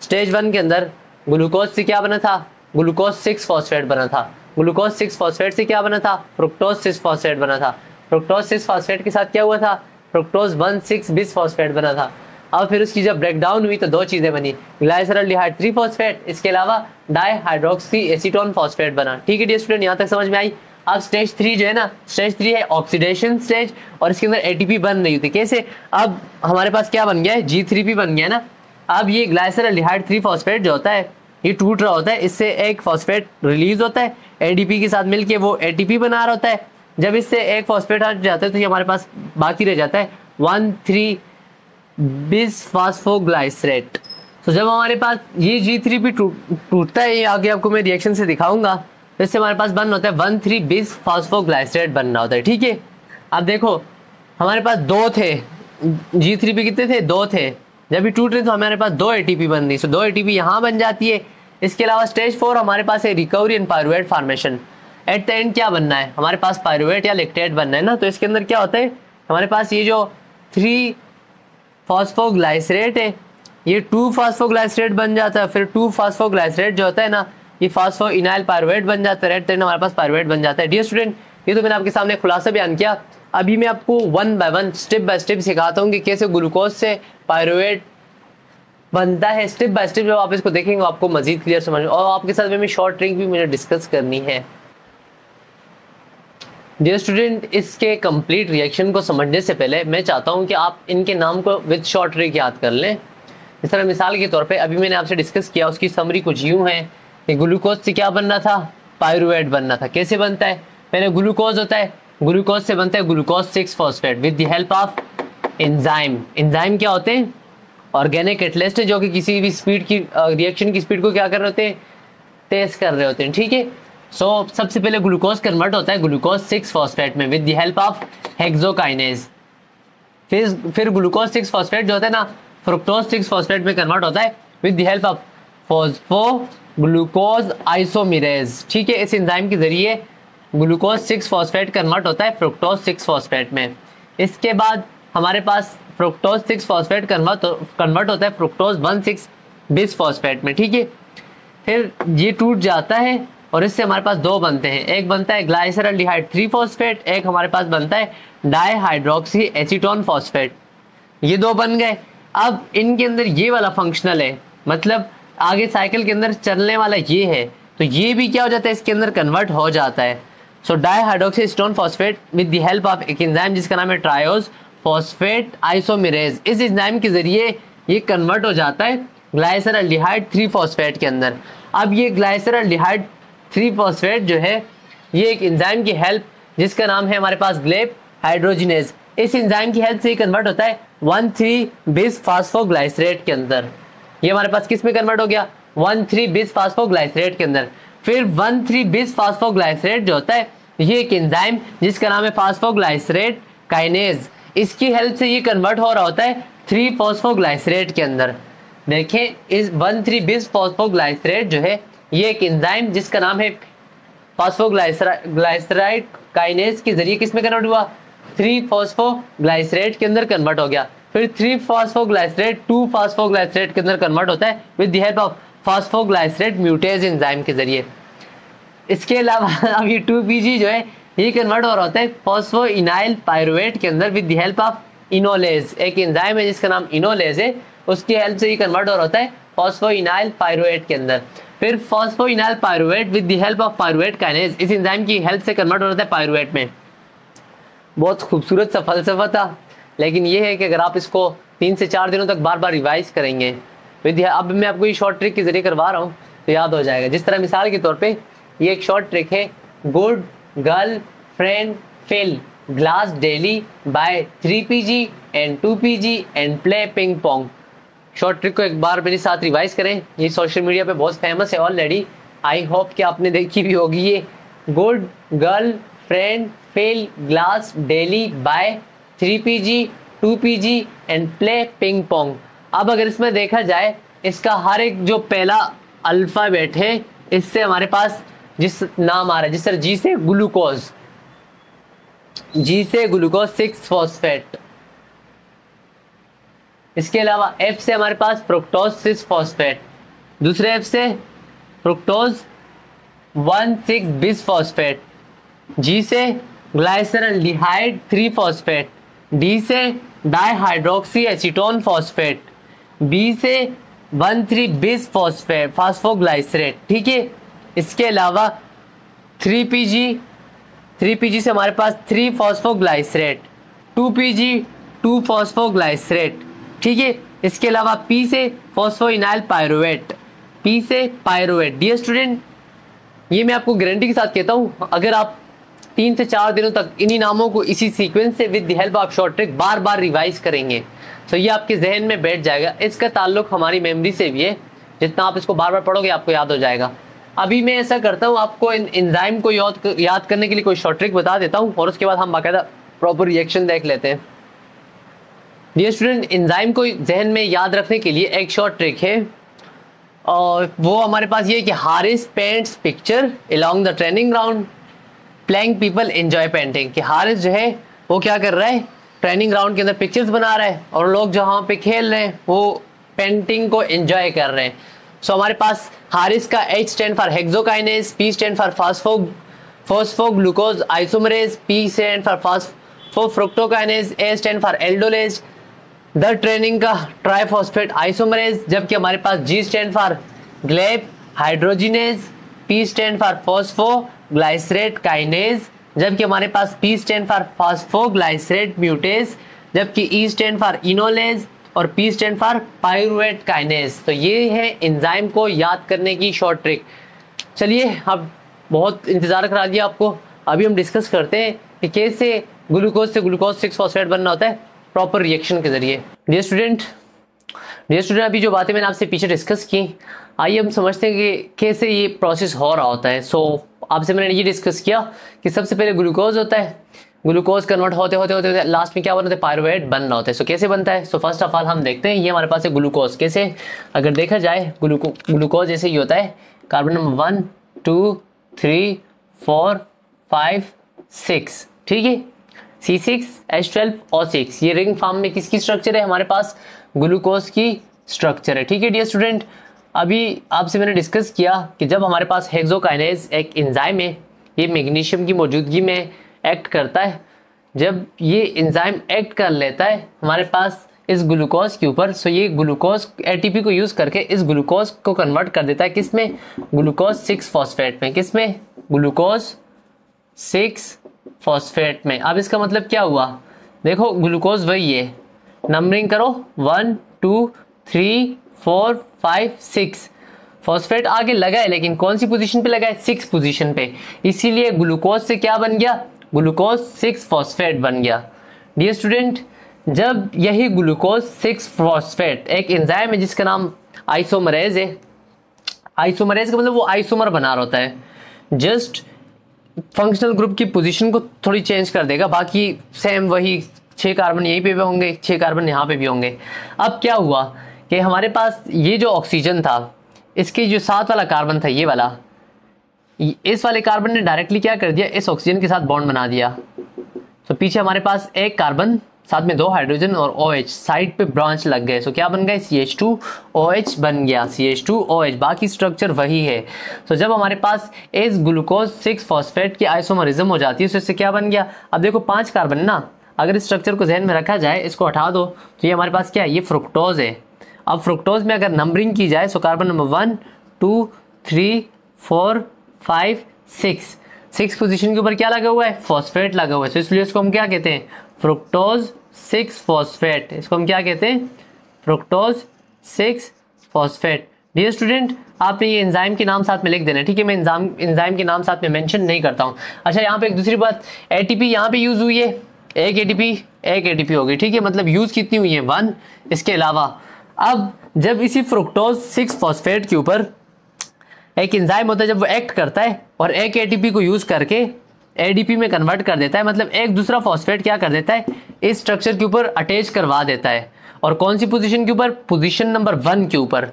स्टेज 1 के अंदर ग्लूकोज से क्या बना था, ग्लूकोज 6 फॉस्फेट बना था। ग्लूकोज 6 फॉस्फेट से क्या बना था, फ्रुक्टोज 6 फॉस्फेट बना था। फ्रुक्टोज 6 फॉस्फेट के साथ क्या हुआ था, फ्रुक्टोज 1,6 बिस फॉस्फेट बना था। अब फिर उसकी जब ब्रेकडाउन हुई तो 2 चीजें बनी, ग्लाइसरल्डिहाइड 3 फॉस्फेट, इसके अलावा डाई हाइड्रोक्सी एसीटोन फॉस्फेट बना, ठीक है डियर स्टूडेंट, यहाँ तक समझ में आई। अब स्टेज 3 जो है ना, स्टेज 3 है ऑक्सीडेशन स्टेज, और इसके अंदर एटीपी बन रही थी। कैसे, अब हमारे पास क्या बन गया है, G3P बन गया ना। अब ये ग्लाइसरल्डिहाइड 3 फॉस्फेट जो होता है ये टूट रहा होता है, इससे एक फॉस्फेट रिलीज होता है, एडीपी के साथ मिलके वो एटीपी बना रहा होता है। जब इससे एक फॉस्फेट हट जाता है तो ये हमारे पास बाकी रह जाता है 1,3 बिस फॉस्फोग्लाइसरेट। तो जब हमारे पास ये G3P टूटता है, ये आगे आपको मैं रिएक्शन से दिखाऊंगा, तो इससे हमारे पास बन होता है 1,3 बिस फॉस्फोग्लाइसरेट बनना होता है, ठीक है। अब देखो हमारे पास 2 थे, G3P कितने थे, 2 थे। जब ये टूट रहे तो हमारे पास 2 एटीपी बन रही, सो 2 एटीपी यहाँ बन जाती है। इसके अलावा स्टेज 4 हमारे पास है recovery and pyruvate formation. At the end क्या बनना है, हमारे पास पायरुवेट या लेक्टेट बनना है ना। तो इसके अंदर क्या होता है, हमारे पास ये जो 3 फॉस्फोग्लाइसरेट है ये 2 फॉस्फोग्लाइसरेट बन जाता है। फिर 2 फॉस्फोग्लाइसरेट जो होता है ना, ये फॉस्फो इनाइल पायरुवेट बन जाता है। रेड तरह हमारे पास पायरुवेट बन जाता है। डियर स्टूडेंट, ये तो मैंने आपके सामने खुलासा बयान किया। अभी मैं आपको 1 बाय 1 स्टेप बाय स्टेप सिखाता हूँ कि कैसे ग्लूकोज से पायरुवेट बनता है। स्टेप बाय स्टेप जब आप इसको देखेंगे आपको मजीद क्लियर समझ, और आपके साथ में शॉर्ट ट्रिक भी मुझे डिस्कस करनी है। डियर स्टूडेंट, इसके कंप्लीट रिएक्शन को समझने से पहले मैं चाहता हूं कि आप इनके नाम को विद शॉर्ट ट्रिक याद कर लें। इस तरह मिसाल के तौर पे अभी मैंने आपसे डिस्कस किया, उसकी समरी कुछ यूं है कि ग्लूकोज से क्या बनना था, पायरुवेट बनना था। कैसे बनता है, पहले ग्लूकोज होता है, ग्लूकोज से बनता है glucose 6 phosphate with the help of enzyme. Enzyme क्या होते हैं, ऑर्गेनिक कैटलिस्ट है जो कि किसी भी स्पीड की रिएक्शन की स्पीड को क्या कर रहे होते हैं, तेज कर रहे होते हैं, ठीक है। सो सबसे पहले ग्लूकोज कन्वर्ट होता है ग्लूकोज 6 फॉस्फेट में with the help of hexokinase. फिर ग्लूकोज 6 फॉस्फेट जो होता है ना, फ्रुक्टोज 6 फॉस्फेट में कन्वर्ट होता है with the help of phosphoglucose isomerase, ठीक है। इस एंजाइम के जरिए ग्लूकोज 6 फॉस्फेट कन्वर्ट होता है फ्रुक्टोज 6 फॉस्फेट में। इसके बाद हमारे पास फ्रुक्टोज 6 फॉस्फेट कन्वर्ट होता है फ्रुक्टोज 1,6 बिस फॉस्फेट में, ठीक है। फिर ये टूट जाता है और इससे हमारे पास 2 बनते हैं, एक बनता है ग्लाइसरल्डिहाइड 3 फॉस्फेट, एक हमारे पास बनता है डाईहाइड्रोक्सी एसीटोन फॉस्फेट। ये 2 बन गए। अब इनके अंदर ये वाला फंक्शनल है, मतलब आगे साइकिल के अंदर चलने वाला ये है, तो ये भी क्या हो जाता है, इसके अंदर कन्वर्ट हो जाता है। So dihydroxy acetone phosphate with the help of एक एंजाइम जिसका नाम है ट्रायोज फॉस्फेट आइसोमेरेज, इस एंजाइम के जरिए ये कन्वर्ट हो जाता है ग्लाइसरल्डिहाइड 3 फॉस्फेट के अंदर। अब ये ग्लाइसरल्डिहाइड 3 फॉस्फेट जो है ये एक एंजाइम की हेल्प जिसका नाम है हमारे पास ग्लेब हाइड्रोजिनेज, इस एंजाइम की हेल्प से ये कन्वर्ट होता है 1,3 बिस फास्फोग्लाइसरेट के अंदर। ये हमारे पास किस में कन्वर्ट हो गया? 1,3 बिस फास्फोग्लाइसरेट के अंदर। फिर 1,3 बिस फास्फोग्लाइसरेट जो होता है ये एक एंजाइम जिसका नाम है फास्फोग्लाइसरेट काइनेज, इसकी हेल्प से ये कन्वर्ट हो रहा होता है 3 फॉस्फोग्लाइसरेट के अंदर। देखें इस 1,3 बिस फास्फोग्लाइसरेट जो है ये एक एंजाइम जिसका नाम है फास्फोग्लाइसराइड काइनेज के जरिए किस में कन्वर्ट हुआ? 3 फॉस्फोग्लाइसरेट के अंदर कन्वर्ट हो गया। फिर 3 फॉस्फोग्लाइसरेट 2 फॉस्फोग्लाइसरेट के अंदर कन्वर्ट होता है with the help of phosphoglycerate म्यूटेज enzyme के जरिए। इसके अलावा अब ये 2PG जो है ये कन्वर्ट हो रहा होता है फॉस्फोइनाइल पायरुवेट के अंदर with the help of enolase, एक एंजाइम है जिसका नाम इनोलेज है, उसकी हेल्प से ये कन्वर्ट हो रहा होता है फॉस्फोइनाइल पायरुवेट के अंदर। फिर phosphoenol pyruvate with the help of pyruvate kinase, इस एंजाइम की हेल्प से कन्वर्ट हो रहा है पायरुवेट में। बहुत खूबसूरत सा फलसफा था, लेकिन ये है कि अगर आप इसको 3 से 4 दिनों तक बार बार रिवाइज करेंगे अब मैं आपको ये शॉर्ट ट्रिक के जरिए करवा रहा हूँ तो याद हो जाएगा। जिस तरह मिसाल के तौर पे ये एक शॉर्ट ट्रिक है, good girl friend fill glass daily by 3PG and 2PG and play ping pong. Short trick को एक बार मेरे साथ रिवाइज करें, ये सोशल मीडिया पे बहुत फेमस है ऑलरेडी, आई होप कि आपने देखी भी होगी। ये good girl friend fill glass daily by 3PG 2PG and play ping pong. अब अगर इसमें देखा जाए इसका हर एक जो पहला अल्फाबेट है इससे हमारे पास जिस नाम आ रहा है, जिस तरह जी से ग्लूकोज, जी से ग्लूकोज 6 फॉस्फेट। इसके अलावा एफ से हमारे पास फ्रुक्टोज 6 फॉस्फेट, दूसरे एफ से फ्रुक्टोज 1,6 बिस फॉस्फेट, जी से ग्लाइसरल्डिहाइड 3 फॉस्फेट, डी से डाइहाइड्रोक्सी एसीटोन फॉस्फेट, बी से 1,3 बिस फॉस्फेट फास्फोग्लाइसरेट, ठीक है। इसके अलावा 3PG से हमारे पास 3 फॉस्फोग्लाइसरेट, 2PG 2 फॉस्फोग्लाइसरेट, ठीक है। इसके अलावा P से फॉस्फोइनाइल पायरुवेट, P से पायरुवेट। डियर स्टूडेंट, ये मैं आपको गारंटी के साथ कहता हूँ अगर आप 3 से 4 दिनों तक इन्हीं नामों को इसी सीक्वेंस से with the help of short trick bar bar revise करेंगे तो ये आपके जहन में बैठ जाएगा। इसका ताल्लुक हमारी मेमोरी से भी है, जितना आप इसको बार बार पढ़ोगे आपको याद हो जाएगा। अभी मैं ऐसा करता हूँ, आपको एंजाइम को याद करने के लिए कोई शॉर्ट ट्रिक बता देता हूँ और उसके बाद हम बाकायदा प्रॉपर रिएक्शन देख लेते हैं। डियर स्टूडेंट, एंजाइम को जहन में याद रखने के लिए एक शॉर्ट ट्रिक है और वो हमारे पास ये है कि Haris paints picture along the training ground, playing people enjoy painting. कि हारिस जो है वो क्या कर रहा है, ट्रेनिंग ग्राउंड के अंदर पिक्चर्स बना रहा है और लोग जहाँ पे खेल रहे हैं वो पेंटिंग को एंजॉय कर रहे हैं। सो हमारे पास हारिस का H stand for hexokinase, P stand for phosphoglucose isomerase, P stand for phosphofructokinase, A stand for aldolase, the training का ट्राइफॉस्फेट आइसोमरेज, जबकि हमारे पास G स्टैंड फॉर ग्लेब hydrogenase, P stand for phosphoglycerate kinase, जबकि हमारे पास P stand for phosphoglycerate mutase, जबकि E stand for enolase और P stand for pyruvate kinase. तो ये है एंजाइम को याद करने की शॉर्ट ट्रिक। चलिए, अब बहुत इंतजार करा दिया आपको, अभी हम डिस्कस करते हैं कि कैसे ग्लूकोज से ग्लूकोज 6 फॉस्फेट बनना होता है प्रॉपर रिएक्शन के जरिए। डियर स्टूडेंट, अभी जो बातें मैंने आपसे पीछे डिस्कस की, आइए हम समझते हैं कि कैसे ये प्रोसेस हो रहा होता है। आपसे मैंने ये डिस्कस किया कि सबसे पहले ग्लूकोज होता है, ग्लूकोज कन्वर्ट होते होते लास्ट में क्या बनता है, पायरुवेट बनना होता है। कैसे बनता है, फर्स्ट ऑफ ऑल हम देखते हैं ये हमारे पास है ग्लूकोज। कैसे, अगर देखा जाए ग्लूकोज जैसे ही होता है, कार्बन नंबर 1 2 3 4 5 6, ठीक है, C6H12O6, ये रिंग फॉर्म में किसकी स्ट्रक्चर है, हमारे पास ग्लूकोज की स्ट्रक्चर है, ठीक है। डियर स्टूडेंट, अभी आपसे मैंने डिस्कस किया कि जब हमारे पास हेक्सोकाइनेज एक एंजाइम है, ये मैग्नीशियम की मौजूदगी में एक्ट करता है। जब ये एंजाइम एक्ट कर लेता है हमारे पास इस ग्लूकोज के ऊपर, सो ये ग्लूकोज एटीपी को यूज करके इस ग्लूकोज को कन्वर्ट कर देता है किसमें, ग्लूकोज 6 फॉस्फेट में। किसमें, ग्लूकोज 6 फॉस्फेट में। अब इसका मतलब क्या हुआ, देखो ग्लूकोज वही है, नंबरिंग करो 1 2 3 4 5 6। फॉस्फेट आगे लगा है लेकिन कौन सी पोजीशन पे लगा है, 6 पोजीशन पे, इसीलिए ग्लूकोज से क्या बन गया, ग्लूकोज 6 फॉस्फेट बन गया। डियर स्टूडेंट, जब यही ग्लूकोज 6 फॉस्फेट एक एंजाइम है जिसका नाम आइसोमरेज है, आइसोमरेज का मतलब वो आइसोमर बना रहा होता है, जस्ट फंक्शनल ग्रुप की पोजीशन को थोड़ी चेंज कर देगा, बाकी सेम वही 6 कार्बन यहीं पे भी होंगे, 6 कार्बन यहाँ पे भी होंगे। अब क्या हुआ कि हमारे पास ये जो ऑक्सीजन था, इसके जो साथ वाला कार्बन था, ये वाला, इस वाले कार्बन ने डायरेक्टली क्या कर दिया, इस ऑक्सीजन के साथ बॉन्ड बना दिया। तो पीछे हमारे पास एक कार्बन, साथ में 2 हाइड्रोजन और OH, साइड पे ब्रांच लग गए। सो क्या बन गए, CH2OH बन गया, CH2OH, बाकी स्ट्रक्चर वही है। तो जब हमारे पास इस ग्लूकोज 6 फॉस्फेट की आइसोमरिज्म हो जाती है, तो इससे क्या बन गया, अब देखो 5 कार्बन ना, अगर इस स्ट्रक्चर को जहन में रखा जाए, इसको हटा दो, तो ये हमारे पास क्या है, ये फ्रुक्टोज है। अब फ्रुक्टोज में अगर नंबरिंग की जाए, सो कार्बन नंबर 1 2 3 4 5 6 पोजीशन के ऊपर क्या लगा हुआ है, फॉस्फेट लगा हुआ है। तो इसलिए इसको हम क्या कहते हैं, फ्रुक्टोज 6 फॉस्फेट। इसको हम क्या कहते हैं, फ्रुक्टोज 6 फॉस्फेट। डियर स्टूडेंट, आपने ये एंजाइम के नाम साथ में लिख देना, ठीक है, मैं एंजाइम के नाम साथ में मेंशन नहीं करता हूँ। अच्छा, यहाँ पे एक दूसरी बात, एटीपी यहाँ पे यूज हुई है, एक एटीपी हो गई, ठीक है, मतलब यूज कितनी हुई है, 1। इसके अलावा अब जब इसी फ्रुक्टोज 6 फॉस्फेट के ऊपर एक एंजाइम होता है, जब वो एक्ट करता है और एक एटीपी को यूज करके एडीपी में कन्वर्ट कर देता है, मतलब एक दूसरा फॉस्फेट क्या कर देता है, इस स्ट्रक्चर के ऊपर अटैच करवा देता है। और कौन सी पोजीशन के ऊपर, पोजीशन नंबर 1 के ऊपर।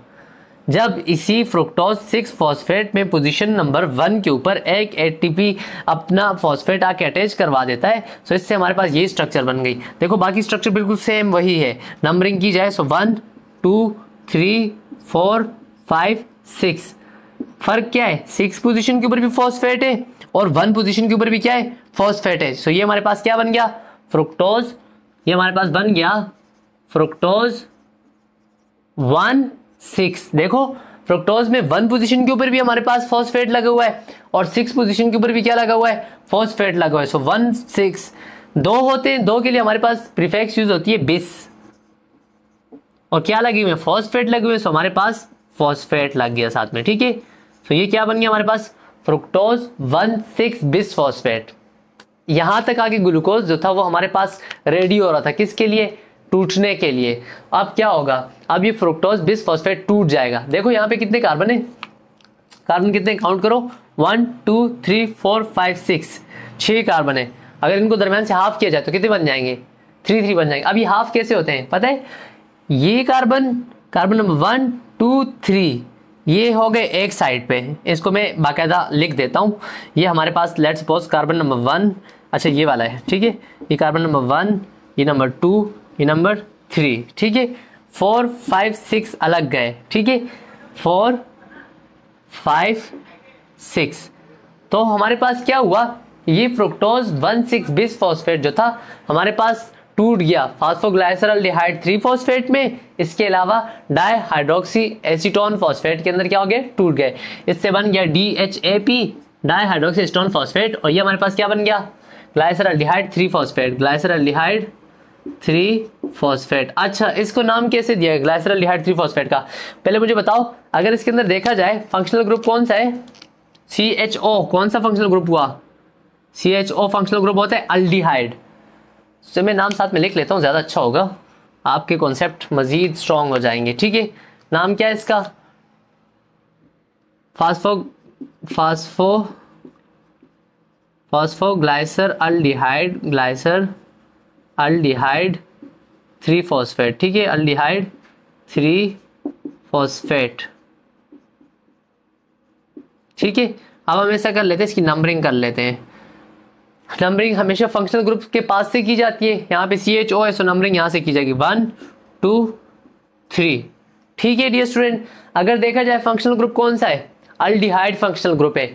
जब इसी फ्रुक्टोज 6 फॉस्फेट में पोजीशन नंबर 1 के ऊपर एक एटीपी अपना फॉस्फेट आके अटैच करवा देता है, तो इससे हमारे पास ये स्ट्रक्चर बन गई। देखो बाकी स्ट्रक्चर बिल्कुल सेम वही है, नंबरिंग की जाए, सो 1 2 3 4 5 6। फर्क क्या है, 6 पोजीशन के ऊपर भी फॉस्फेट है और 1 पोजीशन के ऊपर भी क्या है, फॉस्फेट है। सो ये हमारे पास क्या बन गया, फ्रुक्टोज, ये हमारे पास बन गया फ्रुक्टोज 1 6। देखो फ्रुक्टोज में 1 पोजीशन के ऊपर भी हमारे पास फॉस्फेट लगा हुआ है और 6 पोजीशन के ऊपर भी क्या लगा हुआ है, फॉस्फेट लगा हुआ है। सो 1 6 दो होते हैं, दो के लिए हमारे पास प्रीफिक्स यूज होती है बिस, और क्या लगी हुई है, फॉस्फेट लगे हुए, सो हमारे पास फॉस्फेट लग गया साथ में, ठीक है। तो ये क्या बन गया हमारे पास, फ्रुक्टोज 1 6 बिस फॉस्फेट। यहां तक आगे ग्लूकोज जो था वो हमारे पास रेडी हो रहा था, किसके लिए, टूटने के लिए। अब क्या होगा, अब ये फ्रुक्टोज बिस फॉस्फेट टूट जाएगा। देखो यहाँ पे कितने कार्बन है, कार्बन कितने काउंट करो, 1 2 3 4 5 6 कार्बन है। अगर इनको दरम्यान से हाफ किया जाए तो कितने बन जाएंगे, 3 बन जाएंगे। अब ये हाफ कैसे होते हैं पता है, ये कार्बन नंबर 1 2 3 ये हो गए एक साइड पे, इसको मैं बाकायदा लिख देता हूँ। ये हमारे पास लेट्स सपोज कार्बन नंबर 1, अच्छा ये वाला है, ठीक है, ये कार्बन नंबर 1, ये नंबर 2, ये नंबर 3, ठीक है। 4 5 6 अलग गए, ठीक है, 4 5 6। तो हमारे पास क्या हुआ, ये फ्रुक्टोज 1 6 बिस फॉस्फेट जो था हमारे पास टूट गया फास्फोग्लाइसरल्डिहाइड 3 फॉस्फेट में। इसके अलावा डाईहाइड्रोक्सी एसीटोन फॉस्फेट के अंदर क्या हो गया, टूट गए। इससे बन गया DHAP, डाईहाइड्रोक्सी एसीटोन फॉस्फेट, और ये हमारे पास क्या बन गया, ग्लाइसरल्डिहाइड 3 फॉस्फेट, ग्लाइसरल्डिहाइड 3 फॉस्फेट। अच्छा, इसको नाम कैसे दिया ग्लाइसरल्डिहाइड 3 फॉस्फेट का, पहले मुझे बताओ। अगर इसके अंदर देखा जाए फंक्शनल ग्रुप कौन सा है, CHO, कौन सा फंक्शनल ग्रुप हुआ, CHO फंक्शनल ग्रुप होता है अल्डिहाइड। तो मैं नाम साथ में लिख लेता हूँ, ज़्यादा अच्छा होगा, आपके कॉन्सेप्ट मजीद स्ट्रॉन्ग हो जाएंगे, ठीक है। नाम क्या है इसका, फास्फोग्लाइसरल्डिहाइड, ग्लाइसरल्डिहाइड 3 फॉस्फेट, ठीक है, अल्डिहाइड 3 फॉस्फेट, ठीक है। अब हम ऐसा कर लेते हैं, इसकी नंबरिंग कर लेते हैं। नंबरिंग हमेशा फंक्शनल ग्रुप के पास से की जाती है, यहाँ पे CHO है, सो नंबरिंग यहाँ से की जाएगी 1 2 3, ठीक है। डियर स्टूडेंट, अगर देखा जाए फंक्शनल ग्रुप कौन सा है, अल्डिहाइड फंक्शनल ग्रुप है।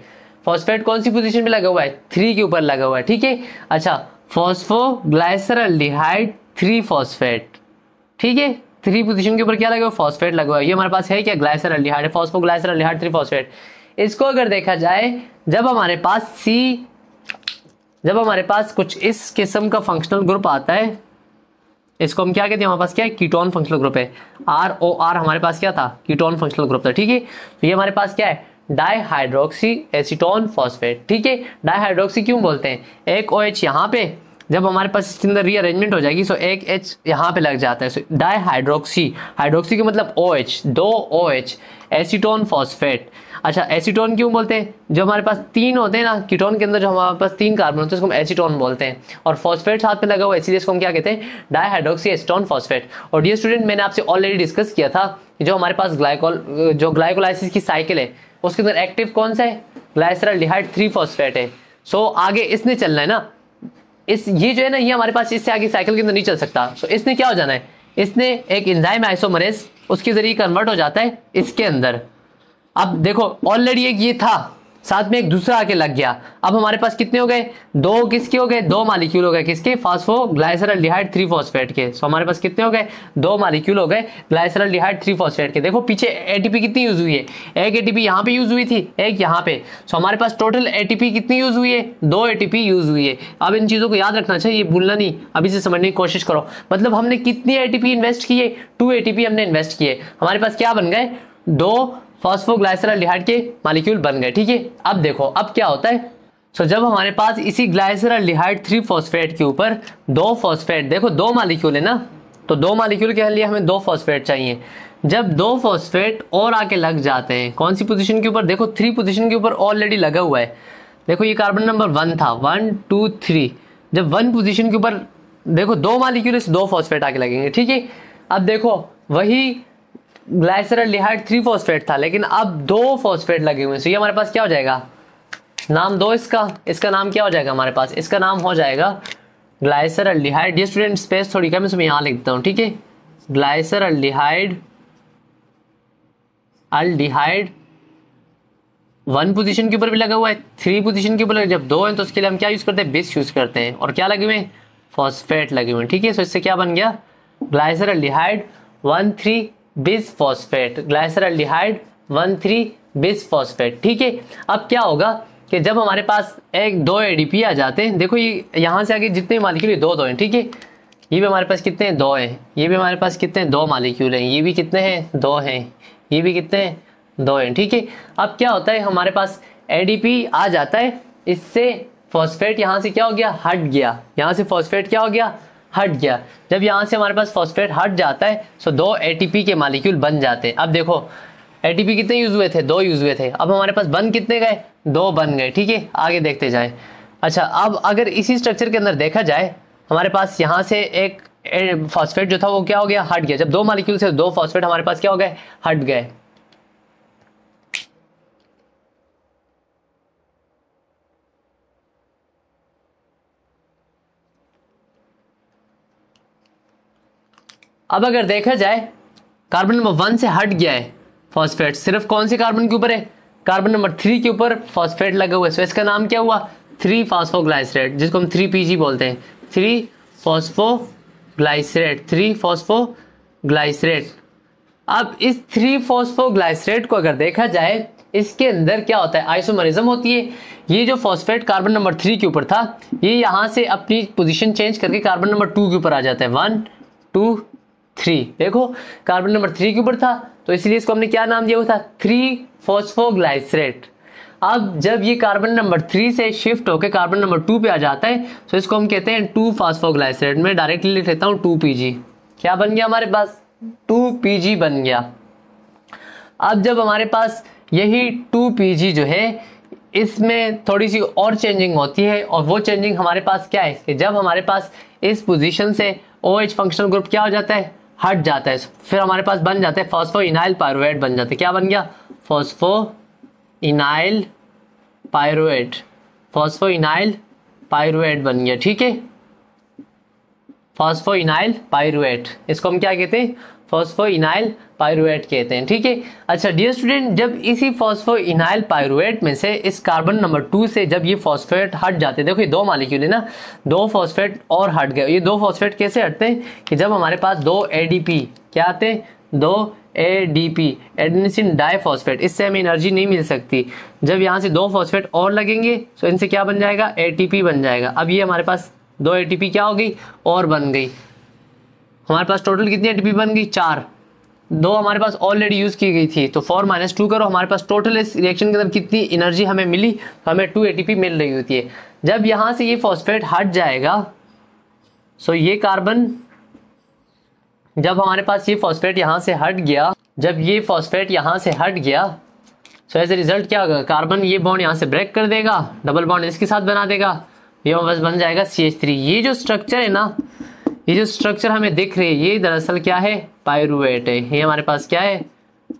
फॉस्फेट कौन सी पोजीशन पे लगा हुआ है, 3 के ऊपर लगा हुआ है, ठीक है। अच्छा, फॉस्फोग्लाइसरल्डिहाइड 3 फॉस्फेट, ठीक है, 3 पोजीशन के ऊपर क्या लगा हुआ है, फॉस्फेट लगा हुआ है। ये हमारे पास है क्या, ग्लाइसरल्डिहाइड, फॉस्फोग्लाइसरल्डिहाइड 3 फॉस्फेट। इसको अगर देखा जाए, जब हमारे पास कुछ इस किस्म का फंक्शनल ग्रुप आता है, इसको हम क्या कहते हैं, हमारे पास क्या है, कीटोन फंक्शनल ग्रुप है। ROR हमारे पास क्या था, कीटोन फंक्शनल ग्रुप था, ठीक है। तो ये हमारे पास क्या है, डाइहाइड्रोक्सी एसीटोन फॉस्फेट, ठीक है। डाइहाइड्रोक्सी क्यों बोलते हैं, एक OH यहाँ पे, जब हमारे पास इसके अंदर रीअरेंजमेंट हो जाएगी सो एक H यहाँ पे लग जाता है, सो डाइहाइड्रोक्सी, हाइड्रोक्सी का मतलब OH, दो OH, एसीटोन फॉस्फेट। अच्छा, एसीटोन क्यों बोलते हैं, जो हमारे पास तीन होते हैं ना कीटोन के अंदर, जो हमारे पास तीन कार्बन होते हैं उसको हम एसीटोन बोलते हैं, और फॉस्फेट साथ में लगा हुआ है, इसीलिए इसको हम क्या कहते हैं, डाइहाइड्रोक्सी एसीटोन फॉस्फेट। और डियर स्टूडेंट, मैंने आपसे ऑलरेडी डिस्कस किया था जो हमारे पास ग्लाइकोलाइसिस की साइकिल है उसके अंदर एक्टिव कौन सा है, ग्लाइसरल्डिहाइड 3 फॉस्फेट है। सो आगे इसने चलना है ना, ये जो है ना, ये हमारे पास इससे आगे साइकिल के अंदर नहीं चल सकता। सो इसने क्या हो जाना है, इसने एक एंजाइम आइसोमरेज उसके जरिए कन्वर्ट हो जाता है इसके अंदर। अब देखो ऑलरेडी एक ये था, साथ में एक दूसरा आके लग गया, अब हमारे पास कितने हो गए, दो किसके हो गए, दो मॉलिक्यूल हो गए, किसके, फास्फोग्लाइसरल्डिहाइड 3 फॉस्फेट के। सो हमारे पास कितने हो गए, दो मॉलिक्यूल हो गए ग्लाइसरल्डिहाइड 3 फॉस्फेट के। देखो पीछे एटीपी कितनी यूज हुई है, एक एटीपी यहाँ पे यूज हुई थी, एक यहाँ पे। सो हमारे पास टोटल एटीपी कितनी यूज हुई है, दो एटीपी यूज हुई है। अब इन चीजों को याद रखना चाहिए, भूलना नहीं, अभी से समझने की कोशिश करो। मतलब हमने कितनी एटीपी इन्वेस्ट किए, 2 एटीपी हमने इन्वेस्ट किए, हमारे पास क्या बन गए, दो फॉस्फोग्लाइसरल्डिहाइड के मॉलिक्यूल बन गए, ठीक है। अब देखो अब क्या होता है, सो जब हमारे पास इसी ग्लाइसरल्डिहाइड 3 फॉस्फेट के ऊपर दो फॉस्फेट, देखो दो मॉलिक्यूल है ना, तो दो मॉलिक्यूल के लिए हमें दो फॉस्फेट चाहिए। जब दो फॉस्फेट और आके लग जाते हैं कौन सी पोजीशन के ऊपर, देखो 3 पोजीशन के ऊपर ऑलरेडी लगा हुआ है। देखो ये कार्बन नंबर 1 था, 1 2 3, जब 1 पोजीशन के ऊपर देखो दो मॉलिक्यूल से दो फॉस्फेट आके लगेंगे, ठीक है। अब देखो वही ग्लाइसरल्डिहाइड 3 फॉस्फेट था, लेकिन अब दो फॉस्फेट लगे हुए हैं, तो ये हमारे पास क्या हो जाएगा, नाम दो इसका नाम क्या हो जाएगा हमारे पास, इसका नाम हो जाएगा ग्लाइसरल्डिहाइड। ये स्टूडेंट स्पेस थोड़ी कम है, मैं यहाँ लिख देता हूँ, ठीक है। ग्लाइसरल्डिहाइड 1 पोजीशन के ऊपर भी लगा हुआ है, 3 पोजीशन के ऊपर, जब दो हैं तो उसके लिए हम क्या यूज करते हैं, बिस यूज करते हैं, और क्या लगे हुए हैं, फॉस्फेट लगे हुए हैं, ठीक है। सो इससे क्या बन गया, glyceraldehyde 1,3 bis phosphate, glyceraldehyde 1,3 bis phosphate, ठीक है। अब क्या होगा कि जब हमारे पास एक दो एडीपी आ जाते हैं, देखो ये यहाँ से आगे जितने मॉलिक्यूल दो हैं, ठीक है। ये भी हमारे पास कितने हैं, दो हैं, ये भी हमारे पास कितने हैं, दो मॉलिक्यूल हैं, ये भी कितने हैं, दो हैं, ये भी कितने हैं, दो हैं, ठीक है। अब क्या होता है, हमारे पास एडीपी आ जाता है, इससे फॉस्फेट यहाँ से क्या हो गया, हट गया, यहाँ से फॉस्फेट क्या हो गया, हट गया। जब यहाँ से हमारे पास फॉस्फेट हट जाता है तो दो एटीपी के मॉलिक्यूल बन जाते हैं। अब देखो एटीपी कितने यूज हुए थे, दो यूज हुए थे, अब हमारे पास बन कितने गए, दो बन गए, ठीक है। आगे देखते जाएं। अच्छा, अब अगर इसी स्ट्रक्चर के अंदर देखा जाए, हमारे पास यहाँ से एक फॉस्फेट जो था वो क्या हो गया, हट गया। जब दो मॉलिक्यूल से दो फॉस्फेट हमारे पास क्या हो गए, हट गए। अब अगर देखा जाए कार्बन नंबर 1 से हट गया है फॉस्फेट, सिर्फ कौन से कार्बन के ऊपर है, कार्बन नंबर 3 के ऊपर फॉस्फेट लगा हुआ है। सो इसका नाम क्या हुआ, 3 फॉस्फोग्लाइसरेट, जिसको हम 3PG बोलते हैं, 3 फॉस्फोग्लाइसरेट, 3 फॉस्फोग्लाइसरेट। अब इस 3 फॉस्फोग्लाइसरेट को अगर देखा जाए, इसके अंदर क्या होता है, आइसोमरिज्म होती है। ये जो फॉस्फेट कार्बन नंबर 3 के ऊपर था, ये यहाँ से अपनी पोजीशन चेंज करके कार्बन नंबर 2 के ऊपर आ जाता है, 1 2 3। देखो कार्बन नंबर 3 के ऊपर था, तो इसलिए इसको हमने क्या नाम दिया हुआ था, 3 फॉस्फोग्लाइसरेट। अब जब ये कार्बन नंबर 3 से शिफ्ट होकर कार्बन नंबर 2 पे आ जाता है, तो इसको हम कहते हैं 2 फॉस्फोग्लाइसरेट। मैं डायरेक्टली लिख लेता हूँ 2PG। क्या बन गया हमारे पास, 2PG बन गया। अब जब हमारे पास यही 2PG जो है, इसमें थोड़ी सी और चेंजिंग होती है, और वो चेंजिंग हमारे पास क्या है कि जब हमारे पास इस पोजीशन से OH फंक्शनल ग्रुप क्या हो जाता है, हट जाता है, फिर हमारे पास बन जाते हैं फॉस्फोइनाइल पायरुवेट बन जाते हैं। क्या बन गया, फॉस्फोइनाइल पायरुवेट, फॉस्फोइनाइल पायरुवेट बन गया, ठीक है। फॉस्फोइनाइल पायरुवेट, इसको हम क्या कहते हैं, फॉस्फोइनाइल पायरुवेट कहते हैं, ठीक है। अच्छा डियर स्टूडेंट, जब इसी फॉस्फोइनाइल पायरुवेट में से इस कार्बन नंबर 2 से जब ये फॉस्फेट हट जाते हैं, देखो ये दो मॉलिक्यूल है ना, दो फॉस्फेट और हट गए। ये दो फॉस्फेट कैसे हटते हैं कि जब हमारे पास दो एडीपी क्या आते हैं, दो एडीपी, एडेनिसिन डाइफॉस्फेट, इससे हमें एनर्जी नहीं मिल सकती। जब यहाँ से दो फॉस्फेट और लगेंगे तो इनसे क्या बन जाएगा, एटीपी बन जाएगा। अब ये हमारे पास दो एटीपी क्या हो गई, और बन गई। हमारे पास टोटल कितनी एटीपी बन गई, 4। 2 हमारे पास ऑलरेडी यूज की गई थी, तो 4 - 2 करो, हमारे पास टोटल इस रिएक्शन के अंदर कितनी एनर्जी हमें मिली, तो हमें 2 एटीपी मिल रही होती है। जब यहाँ से ये फॉस्फेट हट जाएगा, सो ये कार्बन, जब हमारे पास ये फॉस्फेट यहाँ से हट गया, जब ये फॉस्फेट यहाँ से हट गया, सो एज ए रिजल्ट क्या होगा, कार्बन ये बॉन्ड यहाँ से ब्रेक कर देगा, डबल बॉन्ड इसके साथ बना देगा, ये बस बन जाएगा CH3। ये जो स्ट्रक्चर है ना, ये जो स्ट्रक्चर हमें दिख रही है, ये दरअसल क्या है, पायरुवेट है। ये हमारे पास क्या है,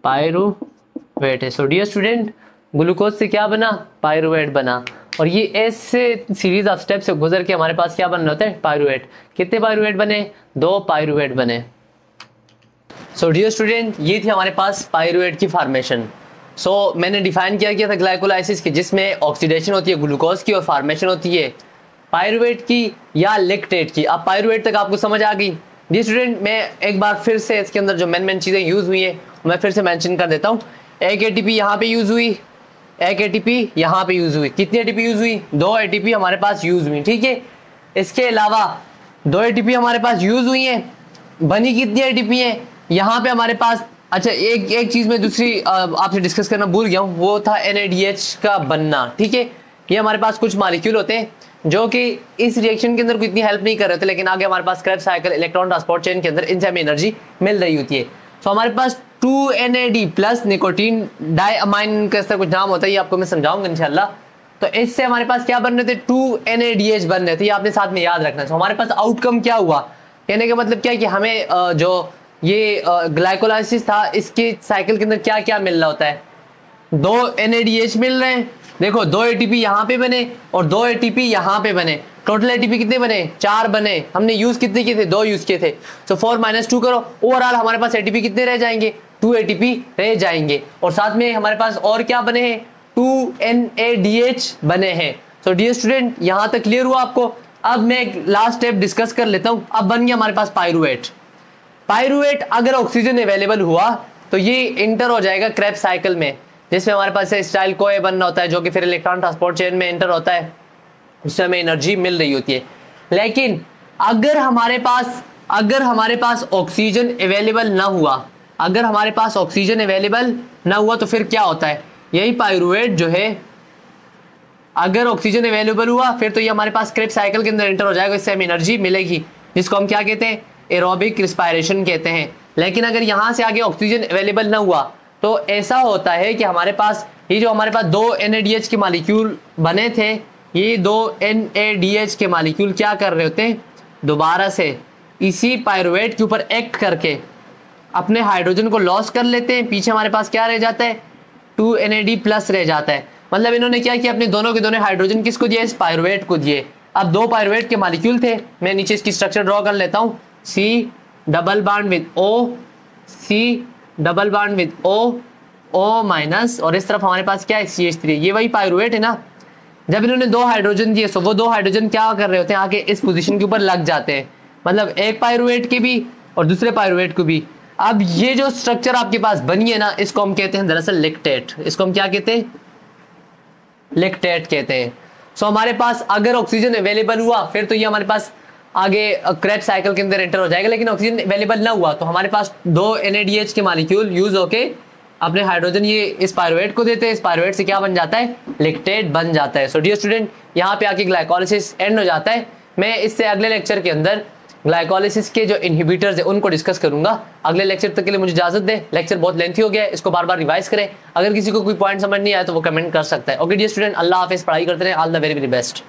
पायरुवेट है। सो डियर स्टूडेंट, ग्लूकोज से क्या बना, पायरुवेट बना, और ये ऐसे सीरीज ऑफ स्टेप से गुजर के हमारे पास क्या बन होता है, पायरुवेट। कितने पायरुवेट बने, 2 पायरुवेट बने। सो डियर स्टूडेंट, ये थी हमारे पास पायरुवेट की फॉर्मेशन। सो मैंने डिफाइन किया था ग्लाइकोलाइसिस की, जिसमें ऑक्सीडेशन होती है ग्लूकोज की और फॉर्मेशन होती है पायरुवेट की या लेक्टेट की। अब पायरुवेट तक आपको समझ आ गई। जी स्टूडेंट, मैं एक बार फिर से इसके अंदर जो मेन चीज़ें यूज़ हुई है मैं फिर से मेंशन कर देता हूँ। एक एटीपी यहाँ पे यूज़ हुई, एक एटीपी यहाँ पे यूज़ हुई। कितनी एटीपी यूज़ हुई, 2 एटीपी हमारे पास यूज़ हुई, ठीक है। इसके अलावा 2 एटीपी हमारे पास यूज़ हुई हैं, बनी कितनी एटीपी है यहाँ पे हमारे पास। अच्छा, एक चीज़ मैं दूसरी आपसे डिस्कस करना भूल गया हूँ, वो था NADH का बनना, ठीक है। ये हमारे पास कुछ मॉलिक्यूल होते हैं जो कि इस रिएक्शन के अंदर कोई इतनी हेल्प नहीं कर रहे थे, लेकिन आगे हमारे पास Krebs cycle electron transport chain के अंदर इनसे हमें एनर्जी मिल रही होती है। तो हमारे पास 2NAD प्लस निकोटीन डाइअमाइन का कुछ नाम होता है, ये आपको मैं समझाऊंगा इंशाल्लाह। तो इससे हमारे पास क्या बन रहे थे, 2NADH बन रहे थे, ये आपने साथ में याद रखना है। तो हमारे पास आउटकम क्या हुआ, कहने का मतलब क्या है कि हमें जो ये ग्लाइकोलाइसिस था, इसके साइकिल के अंदर क्या क्या मिल रहा होता है, 2 NADH मिल रहे हैं। देखो 2 ATP यहाँ पे बने और 2 ATP यहाँ पे बने। टोटल ATP कितने बने, 4 बने। हमने यूज कितने किए थे, 2 यूज किए थे। सो 4 - 2 करो, ओवरऑल हमारे पास ATP कितने रह जाएंगे, 2 ATP रह जाएंगे। और साथ में हमारे पास और क्या बने हैं, 2 NADH बने हैं। सो डियर स्टूडेंट, यहाँ तक क्लियर हुआ आपको। अब मैं एक लास्ट स्टेप डिस्कस कर लेता हूँ। अब बन गया हमारे पास पायरुवेट। पायरुवेट अगर ऑक्सीजन अवेलेबल हुआ तो ये इंटर हो जाएगा क्रेब्स साइकिल में, जिसमें हमारे पास स्टाइल कोए बनना होता है, जो कि फिर इलेक्ट्रॉन ट्रांसपोर्ट चेन में इंटर होता है, उससे हमें एनर्जी मिल रही होती है। लेकिन अगर हमारे पास ऑक्सीजन अवेलेबल ना हुआ, अगर हमारे पास ऑक्सीजन अवेलेबल ना हुआ तो फिर क्या होता है, यही पायरुवेट जो है, अगर ऑक्सीजन अवेलेबल हुआ फिर तो ये हमारे पास क्रेब्स साइकिल के अंदर इंटर हो जाएगा, इससे हमें एनर्जी मिलेगी, जिसको हम क्या कहते हैं, एरोबिक रिस्पायरेशन कहते हैं। लेकिन अगर यहाँ से आगे ऑक्सीजन अवेलेबल ना हुआ तो ऐसा होता है कि हमारे पास ये जो हमारे पास 2 NADH के मॉलिक्यूल बने थे, ये 2 NADH के मॉलिक्यूल क्या कर रहे होते हैं, दोबारा से इसी पायरुवेट के ऊपर एक्ट करके अपने हाइड्रोजन को लॉस कर लेते हैं। पीछे हमारे पास क्या रह जाता है, 2 NAD प्लस रह जाता है। मतलब इन्होंने क्या किया, अपने दोनों के दोनों हाइड्रोजन किसको दिए, इस पायरुवेट को दिए। अब 2 पायरुवेट के मॉलिक्यूल थे, मैं नीचे इसकी स्ट्रक्चर ड्रॉ कर लेता हूँ। C double bond with O, C double bond with O minus, और इस तरफ हमारे पास क्या है, CH3। ये वही पायरुवेट है ना। जब इन्होंने 2 हाइड्रोजन दिए तो वो 2 हाइड्रोजन क्या कर रहे होते हैं, आके इस पोजीशन के ऊपर लग जाते हैं, मतलब एक पायरुवेट के भी और दूसरे पायरुवेट को भी। अब ये जो स्ट्रक्चर आपके पास बनी है ना, इसको हम कहते हैं दरअसल लेक्टेट। इसको हम क्या कहते हैं, लेक्टेट कहते हैं। सो हमारे पास अगर ऑक्सीजन अवेलेबल हुआ फिर तो ये हमारे पास आगे क्रेब्स साइकिल के अंदर एंटर हो जाएगा। लेकिन ऑक्सीजन अवेलेबल ना हुआ तो हमारे पास 2 NADH के मॉलिक्यूल यूज होके अपने हाइड्रोजन ये इस पायरुवेट को देते हैं। इस पायरुवेट से क्या बन जाता है, लेक्टेट बन जाता है। सो डियर स्टूडेंट, यहाँ पे आके ग्लाइकोलाइसिस एंड हो जाता है। मैं इससे अगले लेक्चर के अंदर ग्लाइकोलाइसिस के जो इनहिबिटर्स है उनको डिस्कस करूंगा। अगले लेक्चर तक के लिए मुझे इजाजत दे। लेक्चर बहुत लेंथी हो गया है, इसको बार बार रिवाइज करें। अगर किसी को कोई पॉइंट समझ नहीं आया तो वो कमेंट कर सकता है। ओके डियर स्टूडेंट, अल्लाह हाफिज, पढ़ाई करते रहे। All the very very best.